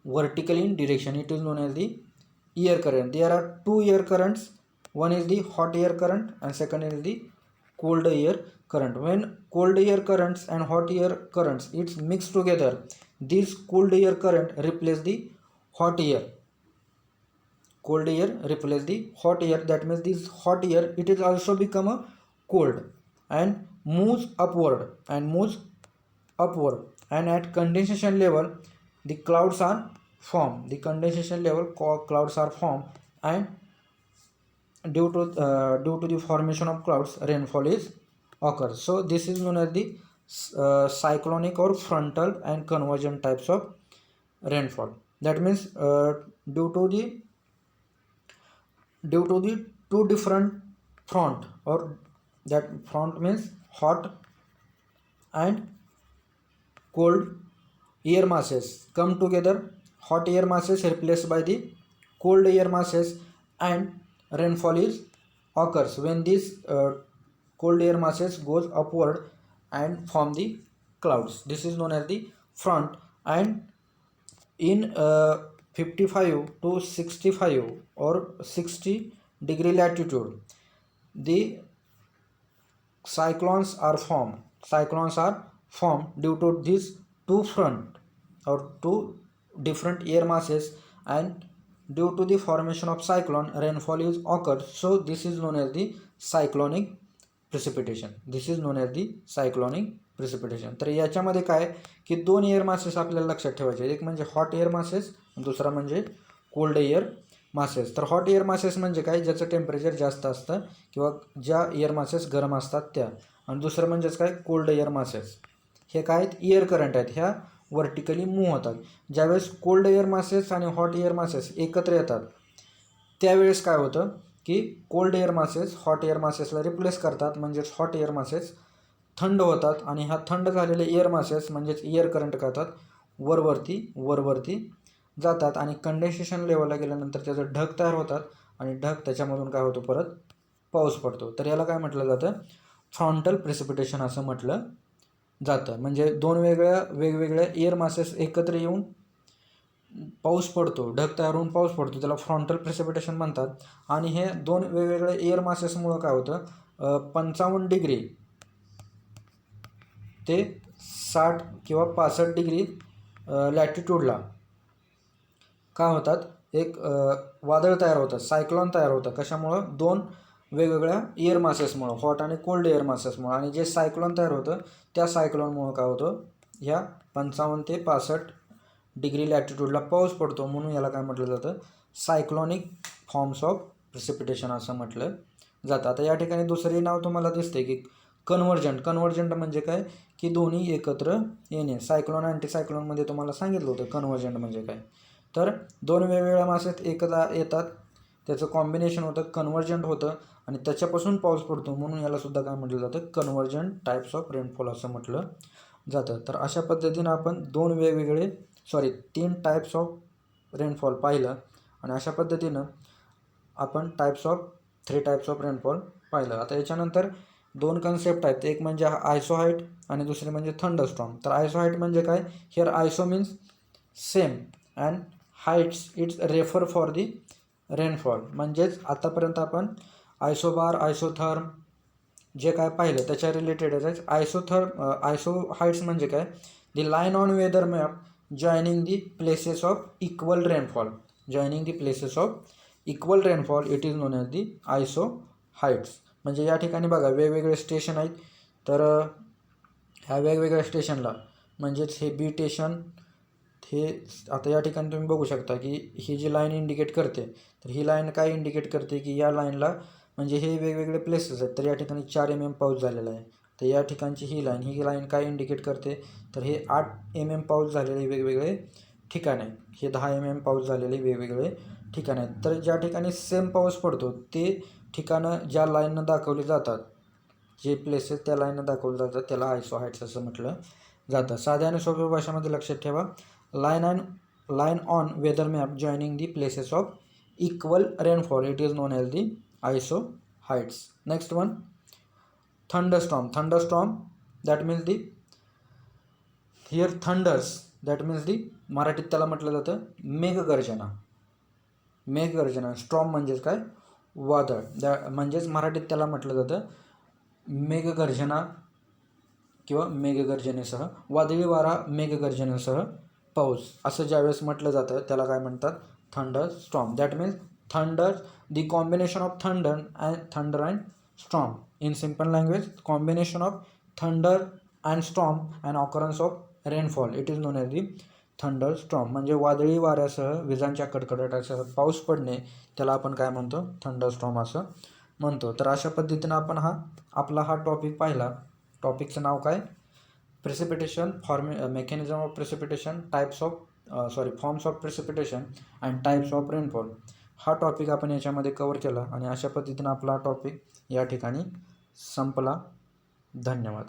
vertically in direction, it is known as the air current. There are two air currents, one is the hot air current and second is the cold air current. When cold air currents and hot air currents it's mixed together, this cold air current replace the hot air, cold air replace the hot air. That means this hot air it is also become a cold and moves upward and at condensation level the clouds are formed. The condensation level clouds are formed, and due to the formation of clouds rainfall is occurs. So this is known as the cyclonic or frontal and convergent types of rainfall. That means due to the two different front, or that front means hot and cold air masses come together, hot air masses replaced by the cold air masses, and rainfall is occurs when these cold air masses goes upward and form the clouds. This is known as the front. And in 55 to 65 or 60 degree latitude, the cyclones are formed due to these two front or two different air masses, and due to the formation of cyclone rainfall is occurred. So this is known as the cyclonic precipitation. तर याच्यामध्ये काय की दोन air masses आपल्याला लक्षात ठेवायचे, एक म्हणजे हॉट एअर मासेस, दुसरा म्हणजे कोल्ड एअर मासेस. तर हॉट एअर मासेस म्हणजे काय, ज्याचं टेम्परेचर जास्त असतं किंवा ज्या एअर मासेस गरम असतात त्या, आणि दुसरं म्हणजेच काय कोल्ड एअर मासेस. हे काय आहेत, एअर करंट आहेत, ह्या वर्टिकली मूव्ह होतात. ज्यावेळेस कोल्ड एअर मासेस आणि हॉट एअर मासेस एकत्र येतात त्यावेळेस काय होतं की cold air masses hot air मासेसला रिप्लेस करतात, म्हणजेच हॉट एअर मासेस थंड होतात आणि ह्या थंड झालेले एअर मासेस म्हणजेच एअर करंट करतात वरवरती जातात आणि कंडेन्सेशन लेवलला गेल्यानंतर त्याचं ढग तयार होतात आणि ढग त्याच्यामधून काय होतं, परत पाऊस पडतो. तर याला काय म्हटलं जातं, फ्रंटल प्रेसिपिटेशन असं म्हटलं जातं. म्हणजे दोन वेगवेगळ्या एअर मासेस एकत्र येऊन पाऊस पडतो, ढग तयार होऊन पाऊस पडतो, त्याला फ्रंटल प्रेसिपिटेशन म्हणतात. आणि हे दोन वेगवेगळ्या एअर मासेसमुळं काय होतं, 55 डिग्री ते 60 किंवा 65 डिग्री लॅटिट्यूडला काय होतात, एक वादळ तयार होतं, सायक्लॉन तयार होतं. कशामुळं, दोन वेगवेगळ्या एअर मासेसमुळं, हॉट आणि कोल्ड एअर मासेसमुळं. आणि जे सायक्लॉन तयार होतं त्या सायक्लॉनमुळं काय होतं, ह्या 55 ते 65 डिग्री लॅटिट्यूडला पाऊस पडतो, म्हणून याला काय म्हटलं जातं, सायक्लॉनिक फॉर्म्स ऑफ प्रेसिपिटेशन असं म्हटलं जातं. आता या ठिकाणी दुसरे नाव तुम्हाला दिसते की कन्वर्जंट म्हणजे काय की दोन्ही एकत्र येणे. सायक्लॉन अँटीसायक्लॉनमध्ये तुम्हाला सांगितलं होतं कन्वर्जंट म्हणजे काय, तर दोन वेगवेगळ्या मासेत एकदा येतात, त्याचं कॉम्बिनेशन होतं, कन्वर्जंट होतं आणि त्याच्यापासून पाऊस पडतो, म्हणून याला सुद्धा काय म्हटलं जातं, कन्वर्जंट टाईप्स ऑफ रेनफॉल असं म्हटलं जातं. तर अशा पद्धतीनं आपण तीन टाईप्स ऑफ रेनफॉल पाहिलं आणि अशा पद्धतीनं आपण 3 टाईप्स ऑफ रेनफॉल पाहिलं. आता याच्यानंतर दोन कन्सेप्ट आहेत, एक म्हणजे आयसोहाईट आणि दुसरे म्हणजे थंडरस्टॉर्म. तर आयसोहाईट म्हणजे काय, here iso means same and hyets it's refer for the rainfall. म्हणजेच आतापर्यंत आपण आयसोबार आयसोथर्म जे काय पाहिलं त्याच्या रिलेटेडच आहे. आयसोहाईट्स म्हणजे काय, the line on weather map joining the places of equal rainfall it is known as the isohyets. म्हणजे या ठिकाणी बघा वेगवेगळे स्टेशन आहेत, तर ह्या वेगवेगळ्या स्टेशनला म्हणजेच हे बी स्टेशन, हे आता या ठिकाणी तुम्ही बघू शकता की ही जी लाईन इंडिकेट करते, तर ही लाईन काय इंडिकेट करते की या लाईनला म्हणजे हे वेगवेगळे प्लेसेस आहेत. तर या ठिकाणी 4 mm पाऊस झालेला आहे. तर या ठिकाणची ही लाईन काय इंडिकेट करते, तर हे 8 mm पाऊस झालेले वेगवेगळे ठिकाण आहेत, हे 10 mm पाऊस झालेले वेगवेगळे ठिकाण आहेत. तर ज्या ठिकाणी सेम पाऊस पडतो ते ठिकाणं ज्या लाईननं दाखवली जातात जे प्लेसेस त्या लाईन दाखवलं जातं त्याला आयसो हाईट्स असं म्हटलं जातं. साध्या आणि सोप्या भाषेमध्ये लक्षात ठेवा, line on weather map joining the places of equal rainfall, it is known as the iso hyets. Next one, thunderstorm that means the here thunders that means the मराठीत त्याला म्हटलं जातं मेघगर्जना. स्टॉर्म म्हणजेच काय, वादळ. म्हणजेच मराठीत त्याला म्हटलं जातं मेघगर्जना किंवा मेघगर्जनेसह, वादळी वारा मेघगर्जनेसह पाऊस असं ज्यावेळेस म्हटलं जातं त्याला काय म्हणतात, thunder storm. That means thunder, the combination of thunder and storm. In simple language, combination of thunder and storm and occurrence of rainfall, it is known as the thunder storm. म्हणजे वादळी वाऱ्यासह विजांच्या कडकडाटासह पाऊस पडणे त्याला आपण काय म्हणतो, थंडर स्टॉर्म असं म्हणतो. तर अशा पद्धतीनं आपण आपला हा टॉपिक पाहिला. टॉपिकचं नाव काय, precipitation, mechanism of precipitation, forms of precipitation and types of rainfall. हा टॉपिक आपण याच्यामध्ये कवर केला आणि अशा पद्धतीनं आपला टॉपिक या ठिकाणी संपला. धन्यवाद.